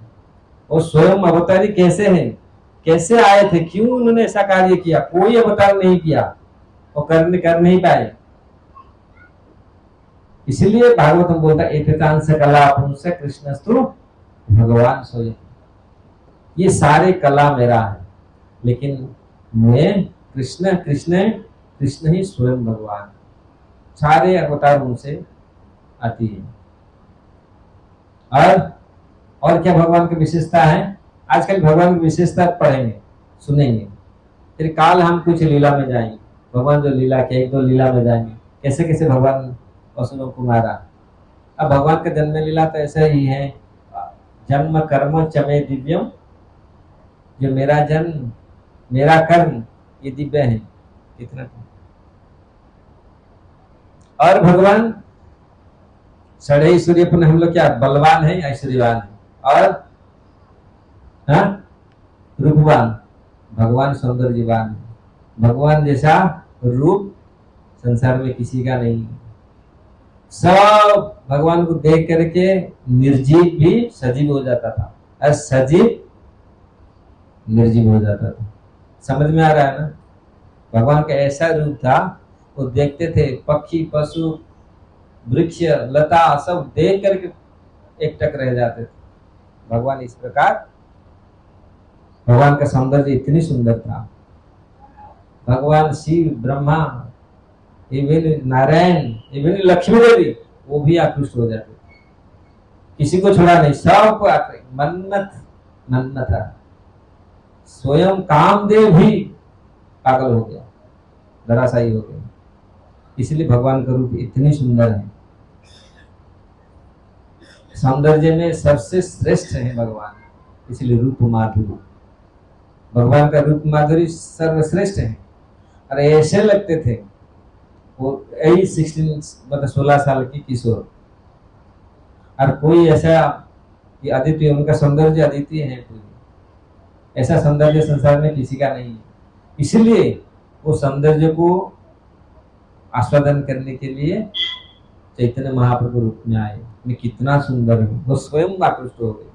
वो स्वयं अवतारी कैसे हैं, कैसे आए थे, क्यों उन्होंने ऐसा कार्य किया, कोई अवतार नहीं किया, वो कर नहीं पाए। इसलिए भागवतम बोलता है एततांश कला पुंस कृष्णस्तु भगवान स्वयं। ये सारे कला मेरा है, लेकिन मैं कृष्ण कृष्ण कृष्ण ही स्वयं भगवान। सारे अवतार उनसे आती है। और क्या भगवान की विशेषता है? आजकल भगवान की विशेषता पढ़ेंगे, सुनेंगे, फिर काल हम कुछ लीला में जाएंगे। भगवान जो लीला के 1-2 लीला में जाएंगे, कैसे कैसे भगवान असुरों को मारा। अब भगवान का जन्म लीला तो ऐसा ही है, जन्म कर्म चमे दिव्यम, जो मेरा जन्म मेरा कर्म ये दिव्य है, इतना। और भगवान सड़े ऐश्वर्यपूर्ण, हम लोग क्या बलवान है ऐश्वर्यवान है, और हाँ रूपवान, भगवान सौंदर्यवान है। भगवान जैसा रूप संसार में किसी का नहीं है। सब भगवान को देख करके निर्जीव भी सजीव हो जाता था, और सजीव निर्जीव हो जाता था। समझ में आ रहा है ना? भगवान का ऐसा रूप था, वो देखते थे पक्षी पशु वृक्ष लता सब देख करके एकटक रह जाते थे। भगवान इस प्रकार, भगवान का सौंदर्य इतनी सुंदर था। भगवान शिव ब्रह्मा इवन नारायण इवन लक्ष्मी देवी वो भी आकृष्ट हो जाते, किसी को छोड़ा नहीं, सबको मन्नत मन्नत था। स्वयं कामदेव भी पागल हो गया, धराशायी हो गया। इसलिए भगवान का रूप इतनी सुंदर है। सौंदर्य में सबसे श्रेष्ठ है भगवान, इसलिए रूप माधुरी, भगवान का रूप माधुरी सर्वश्रेष्ठ है। और ऐसे लगते थे वो 16 साल की किशोर, और कोई ऐसा कि अद्वितीय, उनका सौंदर्य अद्वितीय है, कोई ऐसा सौंदर्य संसार में किसी का नहीं है। इसलिए वो सौंदर्य को आस्वादन करने के लिए चैतन्य महाप्रभु रूप में आए। मैं कितना सुंदर हूँ, वो स्वयं आकृष्ट हो गए।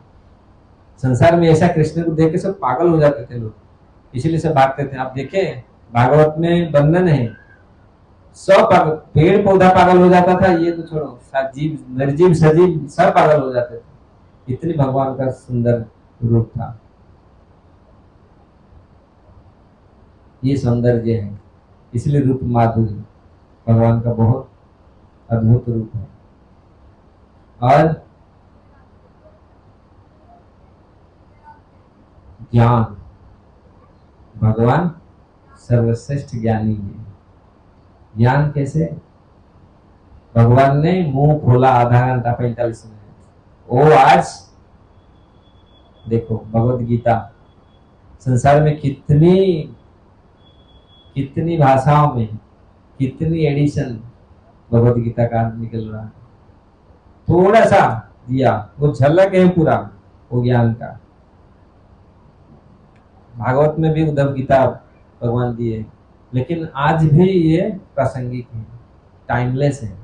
संसार में ऐसा कृष्ण को देख के सब पागल हो जाते थे लोग, इसीलिए सब भागते थे। आप देखें भागवत में वर्णन है, सब पागल, पेड़ पौधा पागल हो जाता था, ये तो छोड़ो, जीव निर्जीव सजीव सब पागल हो जाते थे। इतनी भगवान का सुंदर रूप था। ये सौंदर्य है, इसलिए रूप माधुरी भगवान का बहुत अद्भुत रूप है। और ज्ञान, भगवान सर्वश्रेष्ठ ज्ञानी है। ज्ञान कैसे? भगवान ने मुंह खोला आधा घंटा 45 मिनट, वो आज देखो भगवत गीता संसार में कितनी कितनी भाषाओं में कितनी एडिशन भगवत गीता का निकल रहा है। थोड़ा सा दिया, वो झलक है पूरा वो ज्ञान का। भागवत में भी उद्धव गीता भगवान दिए, लेकिन आज भी ये प्रासंगिक है, टाइमलेस है।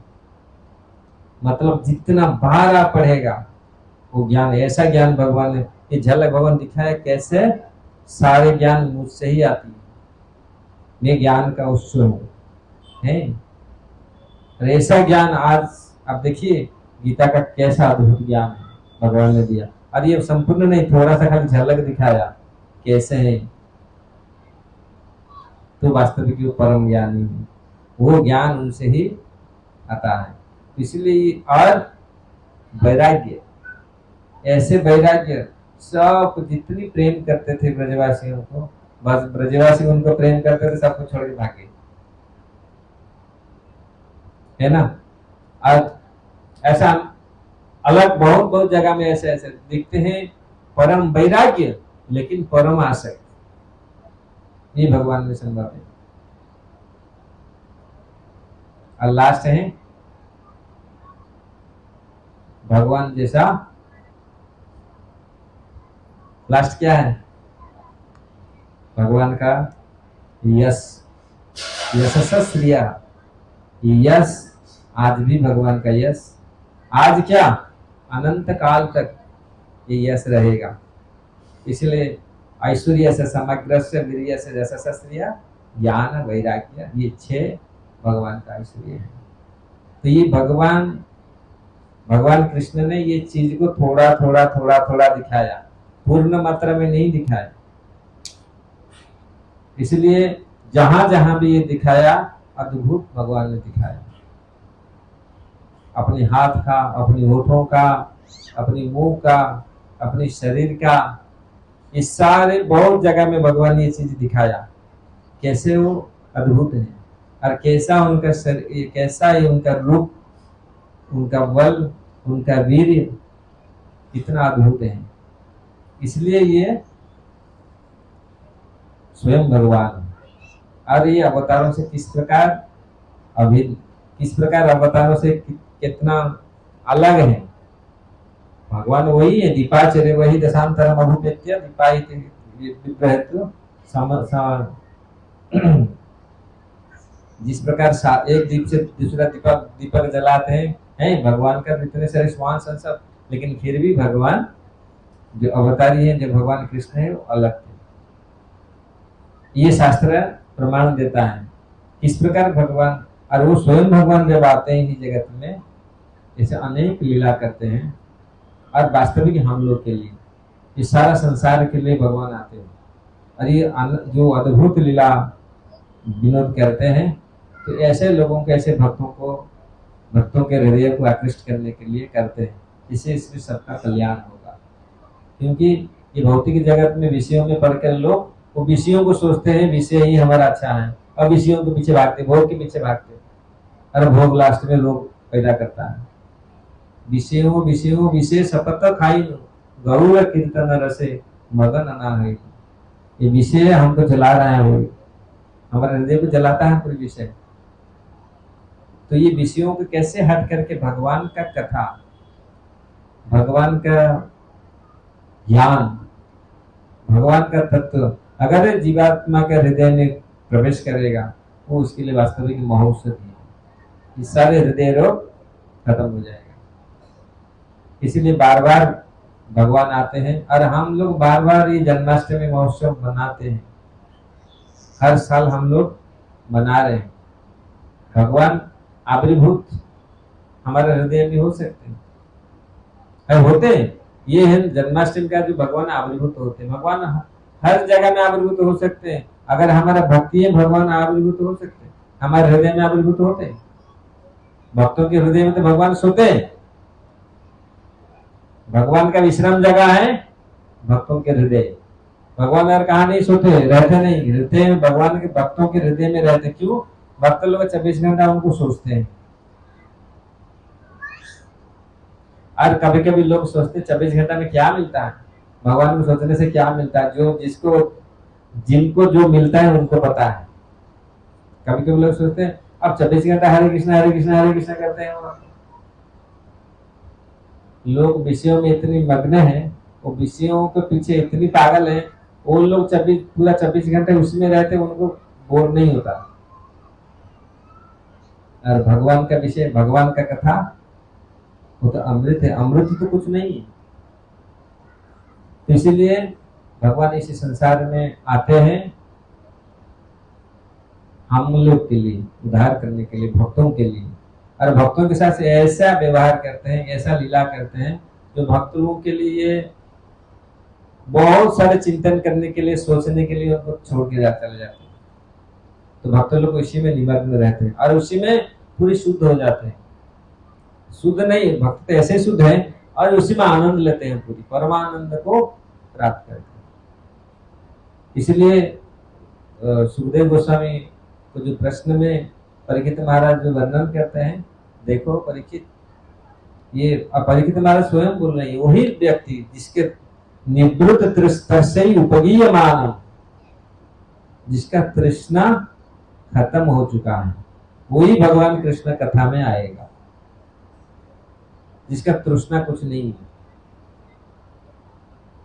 मतलब जितना बार आप पढ़ेगा वो ज्ञान, ऐसा ज्ञान भगवान ने, ये झलक भगवान दिखाया कैसे सारे ज्ञान मुझसे ही आती है, मैं ज्ञान का उत्स हूँ है। और ऐसा ज्ञान आज आप देखिए गीता का कैसा अद्भुत ज्ञान है भगवान ने दिया। और ये संपूर्ण नहीं, थोड़ा सा खाली झलक दिखाया कैसे है, तो वास्तविक वो परम ज्ञानी है, वो ज्ञान उनसे ही आता है। इसलिए और वैराग्य, ऐसे वैराग्य सब जितनी प्रेम करते थे ब्रजवासियों को, बस ब्रजवासी उनको प्रेम करते थे, सबको छोड़ के भागे, है ना। और ऐसा अलग बहुत बहुत जगह में ऐसे ऐसे दिखते हैं, परम वैराग्य लेकिन परम आसक्त, ये भगवान में संभव है। और लास्ट है भगवान जैसा, लास्ट क्या है? भगवान का यश, यशस्या, यश आज भी भगवान का यश, आज क्या अनंत काल तक ये यश रहेगा। इसलिए ऐश्वर्य से समग्र से वीर्य से यशस्या ज्ञान वैराग्य, ये 6 भगवान का ऐश्वर्य है। तो ये भगवान कृष्ण ने ये चीज को थोड़ा थोड़ा थोड़ा थोड़ा दिखाया, पूर्ण मात्रा में नहीं दिखाया। इसलिए जहां जहां भी ये दिखाया अद्भुत भगवान ने दिखाया, अपने हाथ का, अपने होठों का, अपने मुंह का, अपने शरीर का, इस सारे बहुत जगह में भगवान ने ये चीज दिखाया, कैसे वो अद्भुत है। और कैसा उनका शरीर, कैसा है उनका रूप, उनका बल, उनका वीर्य कितना अद्भुत है। इसलिए ये स्वयं भगवान, और ये अवतारों से किस प्रकार अभिन्न, किस प्रकार अवतारों से कितना अलग है। भगवान वही है, दीपाचर्य वही दशांतरम अभुपेत्य दीपायित जिस प्रकार एक दीप से दूसरा दीपक दीपक जलाते हैं भगवान का इतने सारे स्वान सब, लेकिन फिर भी भगवान जो अवतारी है, जो भगवान कृष्ण है, वो अलग थे। ये शास्त्र प्रमाण देता है किस प्रकार भगवान, और वो स्वयं भगवान जब आते हैं इस जगत में, ऐसे अनेक लीला करते हैं। और वास्तविक हम लोग के लिए, इस सारा संसार के लिए भगवान आते हैं, और ये जो अद्भुत लीला विनोद करते हैं, तो ऐसे लोगों को, ऐसे भक्तों के हृदय को आकृष्ट करने के लिए करते हैं, जिससे इसमें सबका कल्याण होगा। क्योंकि ये भौतिक जगत में विषयों में पढ़कर लोग वो विषयों को सोचते हैं विषय ही हमारा अच्छा है, और विषयों के पीछे भागते, भोग के पीछे भागते, और भोग लास्ट में लोग पैदा करता है। विषयों विषयों विषय सपत खाई गरुड़ कीर्तन रसे मगन अना है। ये विषय हमको जला रहा है, वो हमारे हृदय को जलाता है पूरी विषय। तो ये विषयों को कैसे हट करके भगवान का कथा, भगवान का ज्ञान, भगवान का तत्व अगर जीवात्मा के हृदय में प्रवेश करेगा, वो उसके लिए वास्तविक महौषधि है। ये सारे हृदय रोग खत्म हो जाएगा। इसीलिए बार बार भगवान आते हैं, और हम लोग बार बार ये जन्माष्टमी महोत्सव मनाते हैं। हर साल हम लोग मना रहे हैं। भगवान आविर्भूत हमारे हृदय में हो सकते हैं, होते हैं। ये है जन्माष्टमी का जो भगवान आविर्भूत होते हैं। भगवान हर जगह में आविर्भूत हो सकते हैं। अगर हमारा भक्ति है, भगवान आविर्भूत हो सकते हैं, हमारे हृदय में आविर्भूत होते हैं। भक्तों के हृदय में तो भगवान सोते हैं। भगवान का विश्राम जगह है भक्तों के हृदय। भगवान यार कहाँ नहीं सोते, रहते नहीं, हृदय में भगवान के भक्तों के हृदय में रहते। क्यों? भक्त लोग 24 घंटा उनको सोचते हैं। और कभी कभी लोग सोचते 24 घंटा में क्या मिलता है, भगवान को सोचने से क्या मिलता है। जो जिनको जो मिलता है उनको पता है। कभी कभी लोग सोचते हैं अब 24 घंटा हरे कृष्णा हरे कृष्णा हरे कृष्णा करते हैं। लोग विषयों में इतनी मग्न हैं, वो विषयों के पीछे इतनी पागल है, वो लोग पूरा 24 घंटे उसमें रहते, उनको बोर नहीं होता। और भगवान का विषय, भगवान का कथा, वो तो अमृत है। अमृत तो कुछ नहीं है। तो इसीलिए भगवान इस संसार में आते हैं हम लोग के लिए, उद्धार करने के लिए, भक्तों के लिए। और भक्तों के साथ ऐसा व्यवहार करते हैं, ऐसा लीला करते हैं, जो भक्त लोगों के लिए बहुत सारे चिंतन करने के लिए, सोचने के लिए उनको छोड़ के चले जाते हैं। तो भक्त लोग उसी में निमग्न रहते हैं और उसी में पूरी शुद्ध हो जाते हैं। शुद्ध नहीं, भक्त ऐसे शुद्ध है और उसी में आनंद लेते हैं, पूरी परमानंद को प्राप्त करते हैं। इसलिए सुखदेव गोस्वामी को जो प्रश्न में परीक्षित महाराज जो वर्णन करते हैं, देखो परीक्षित, ये परीक्षित महाराज स्वयं बोल रहे हैं, वही व्यक्ति जिसके निवृत्त तृष्णा उपगीयमान, जिसका तृष्णा खत्म हो चुका है, वही भगवान कृष्ण कथा में आएगा। जिसका तृष्णा कुछ नहीं है।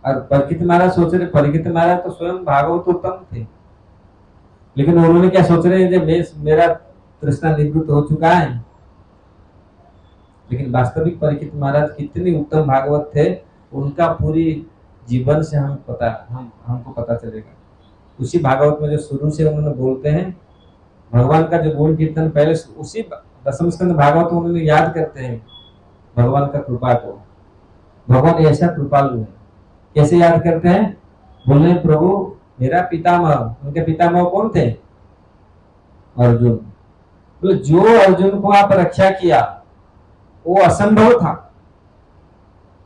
और परीक्षित महाराज सोच रहे, परीक्षित महाराज तो स्वयं भागवत उत्तम थे, लेकिन उन्होंने क्या सोच रहे हैं, जब मेरा तृष्णा निवृत्त हो चुका है। लेकिन वास्तविक परीक्षित महाराज कितने उत्तम भागवत थे, उनका पूरी जीवन से हमको पता चलेगा। उसी भागवत में जो शुरू से उन्होंने बोलते हैं, भगवान का जो गुण कीर्तन पहले उसी दशम स्कंद भागवत उन्होंने याद करते हैं भगवान का कृपा को। भगवान ऐसा कृपालु है। कैसे याद करते हैं? बोले प्रभु मेरा पितामह, उनके पितामह कौन थे? अर्जुन। तो जो अर्जुन को आप रक्षा किया वो असंभव था।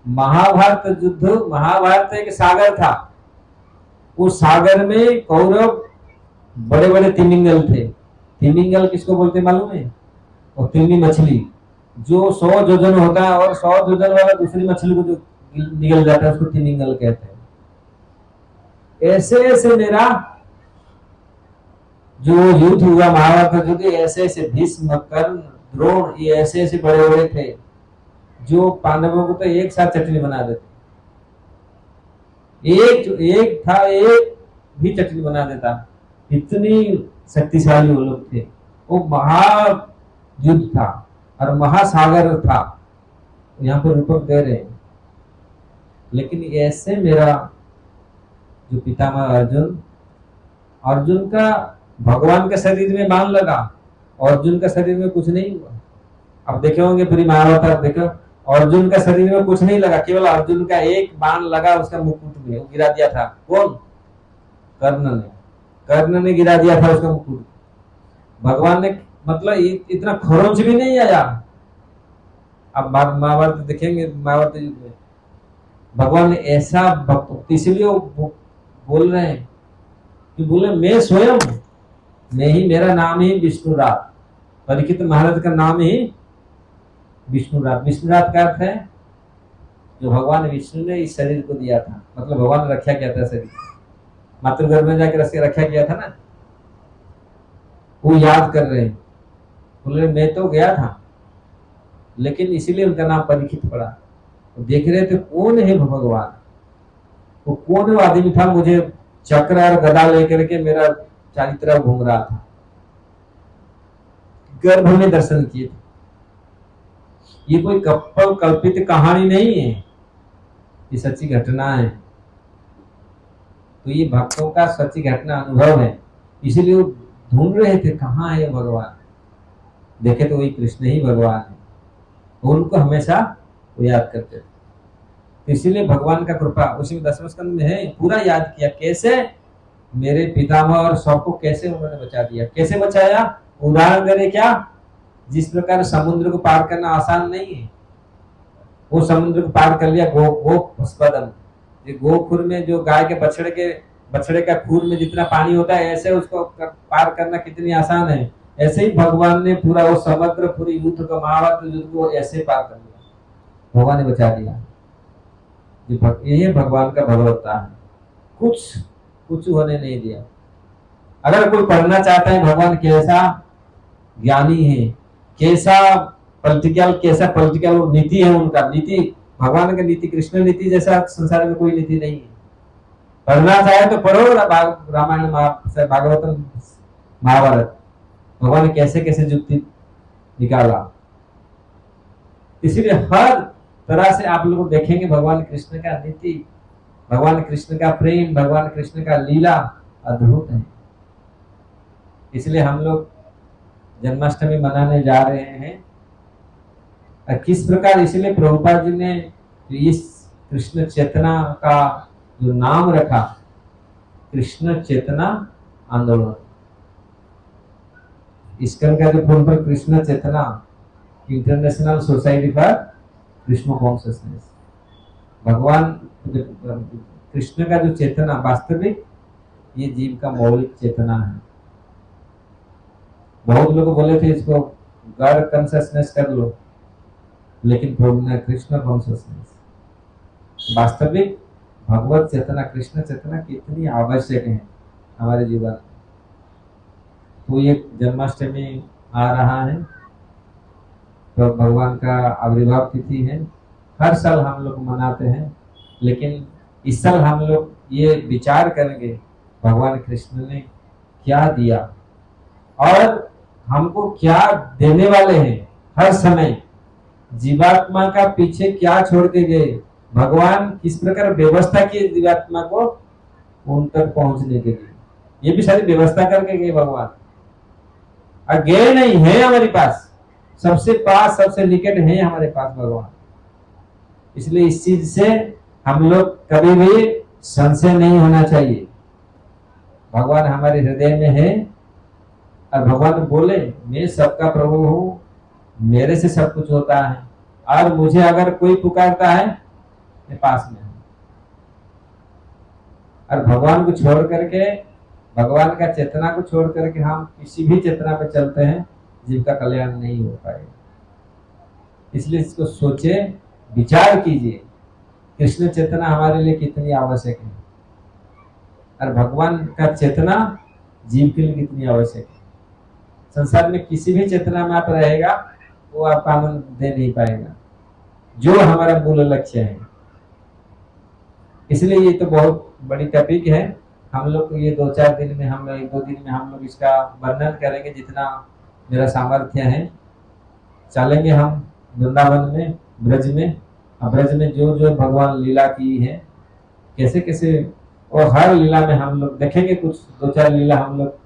महाभारत युद्ध, महाभारत एक सागर था, उस सागर में कौरव बड़े बड़े तिमिंगल थे, तिमिंगल किसको बोलते मालूम है? और तिमी मछली जो 100 जोजन होता है और 100 जोजन वाला दूसरी मछली को जो निगल जाता है उसको तिमिंगल कहते हैं। ऐसे ऐसे मेरा जो युद्ध हुआ महाभारत का युद्ध, ऐसे ऐसे भीष्म कर्ण द्रोण ये ऐसे ऐसे बड़े बड़े थे जो पांडवों को तो एक साथ चटनी बना देते। एक था, एक भी चटनी बना देता, इतनी शक्तिशाली वो लोग थे। वो महायुद्ध था और महासागर था, यहाँ पर रूपक दे रहे हैं। लेकिन ऐसे मेरा जो पितामह अर्जुन, अर्जुन का भगवान के शरीर में बाण लगा, अर्जुन का शरीर में कुछ नहीं हुआ। अब देखे होंगे पूरी महाभारत, देखो अर्जुन का शरीर में कुछ नहीं लगा, केवल अर्जुन का एक बाण लगा उसका मुकुट में, वो गिरा दिया था। कौन? कर्ण ने गिरा दिया था उसका मुकुट। भगवान ने मतलब इतना खरोंच भी नहीं आया। अब महाभारत देखेंगे, महाभारत युद्ध में भगवान ने ऐसा, इसलिए वो बोल रहे हैं कि बोले मैं स्वयं, मैं ही, मेरा नाम ही विष्णुराज। परीक्षित महाराज का नाम ही विष्णुराज। विष्णुराज का अर्थ है जो भगवान विष्णु ने इस शरीर को दिया था, मतलब भगवान ने रक्षा किया था शरीर, मातृगर्भ में जाकर रक्षा किया था ना, वो याद कर रहे हैं। बोले मैं तो गया था, लेकिन इसीलिए उनका नाम परीक्षित पड़ा। तो देख रहे थे कौन है भगवान, वो कौन वो आदमी था, मुझे चक्र और गदा लेकर के मेरा चारों तरफ घूम रहा था। गर्भ में दर्शन किए थे। ये कोई कल्पित कहानी नहीं है, ये सच्ची घटना है। तो ये भक्तों का सच्ची घटना अनुभव है, इसीलिए वो ढूंढ रहे थे कहाँ है भगवान। देखे तो वही कृष्ण ही भगवान है, उनको हमेशा वो याद करते थे। तो इसीलिए भगवान का कृपा उसी 10वें स्कंद में है, पूरा याद किया कैसे मेरे पितामह और सबको कैसे उन्होंने बचा दिया। कैसे बचाया? उदाहरण दे रहे क्या, जिस प्रकार समुद्र को पार करना आसान नहीं है, वो समुद्र को पार कर लिया गोपदम। गोखुर में जो गाय के बछड़े का खूर में जितना पानी होता है, ऐसे उसको पार करना कितनी आसान है। ऐसे ही भगवान ने पूरा वो समग्र पूरी युद्ध का, महाभारत युद्ध को ऐसे पार कर लिया, भगवान ने बचा दिया। ये भगवान का भगवत्ता है, कुछ होने नहीं दिया। अगर कोई पढ़ना चाहता है भगवान कैसा ज्ञानी है, कैसा पॉलिटिकल नीति है, उनका नीति, भगवान का नीति, कृष्ण नीति जैसा संसार में कोई नीति नहीं है। पढ़ना चाहे तो पढ़ो रामायण, भागवतम, महाभारत, भगवान ने कैसे कैसे युक्ति निकाला। इसीलिए हर तरह से आप लोग देखेंगे भगवान कृष्ण का नीति, भगवान कृष्ण का प्रेम, भगवान कृष्ण का लीला अद्भुत है। इसलिए हम लोग जन्माष्टमी मनाने जा रहे हैं। किस प्रकार, इसलिए प्रभुपाद जी ने इस कृष्ण चेतना का जो नाम रखा, कृष्ण चेतना आंदोलन। इसका जो फोन पर कृष्ण चेतना, international society for Krishna consciousness. भगवान कृष्ण का जो चेतना वास्तविक, ये जीव का मौलिक चेतना है। बहुत लोग बोले थे इसको गॉड कॉन्शियसनेस कर लो, लेकिन प्रभु ने कृष्ण कॉन्शियसनेस, वास्तविक भगवत चेतना, कृष्ण चेतना कितनी आवश्यक है हमारे जीवन में। तो ये जन्माष्टमी आ रहा है, तो भगवान का आविर्भाव तिथि है, हर साल हम लोग मनाते हैं। लेकिन इस साल हम लोग ये विचार करेंगे भगवान कृष्ण ने क्या दिया और हमको क्या देने वाले हैं। हर समय जीवात्मा का पीछे क्या छोड़ के गए, भगवान किस प्रकार व्यवस्था की जीवात्मा को उन तक पहुंचने के लिए, ये भी सारी व्यवस्था करके गए भगवान। और गए नहीं है हमारे पास, सबसे पास, सबसे निकट है हमारे पास भगवान। इसलिए इस चीज से हम लोग कभी भी संशय नहीं होना चाहिए। भगवान हमारे हृदय में है और भगवान बोले मैं सबका प्रभु हूँ, मेरे से सब कुछ होता है और मुझे अगर कोई पुकारता है मैं पास में हूँ। और भगवान को छोड़ करके भगवान का चेतना को छोड़ करके हम किसी भी चेतना पे चलते हैं, जीव का कल्याण नहीं हो पाएगा। इसलिए इसको सोचे, विचार कीजिए, कृष्ण चेतना हमारे लिए कितनी आवश्यक है और भगवान का चेतना जीव के लिए कितनी आवश्यक है। संसार में किसी भी चेतना में आप रहेगा वो आपको आनंद दे नहीं पाएगा, जो हमारा मूल लक्ष्य है। इसलिए ये तो बहुत बड़ी टॉपिक है। हम लोग को ये 2-4 दिन में, हम 1-2 दिन में हम लोग इसका वर्णन करेंगे जितना मेरा सामर्थ्य है। चलेंगे हम वृंदावन में, ब्रज में। और ब्रज में जो जो भगवान लीला की है, कैसे कैसे, और हर लीला में हम लोग देखेंगे, कुछ 2-4 लीला हम लोग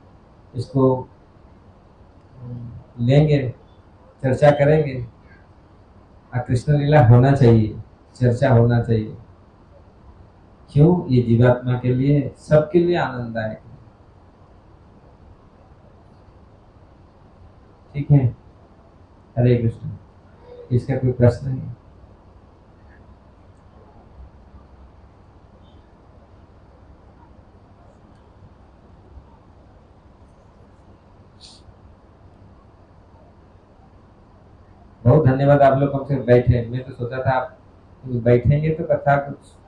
इसको लेंगे, चर्चा करेंगे। और कृष्ण लीला होना चाहिए, चर्चा होना चाहिए। क्यों? ये जीवात्मा के लिए, सबके लिए आनंददायक है। ठीक है, हरे कृष्ण। इसका कोई प्रश्न है? बहुत धन्यवाद, आप लोग हमसे बैठे। मैं तो सोचा था आप बैठेंगे तो कथा कुछ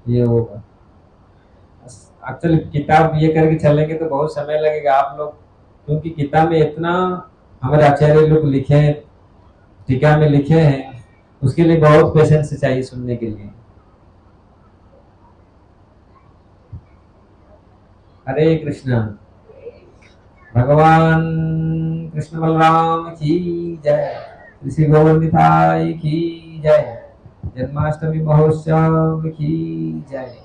ये होगा। एक्चुअली किताब ये करके चलेंगे तो बहुत समय लगेगा। आप लोग, क्योंकि किताब में इतना हमारे आचार्य लोग लिखे हैं, टीका में लिखे हैं, उसके लिए बहुत पेशेंस चाहिए सुनने के लिए। हरे कृष्णा। भगवान कृष्ण बलराम की जय, श्री गोविंद निताई की जय, जन्माष्टमी महोत्सव की जय।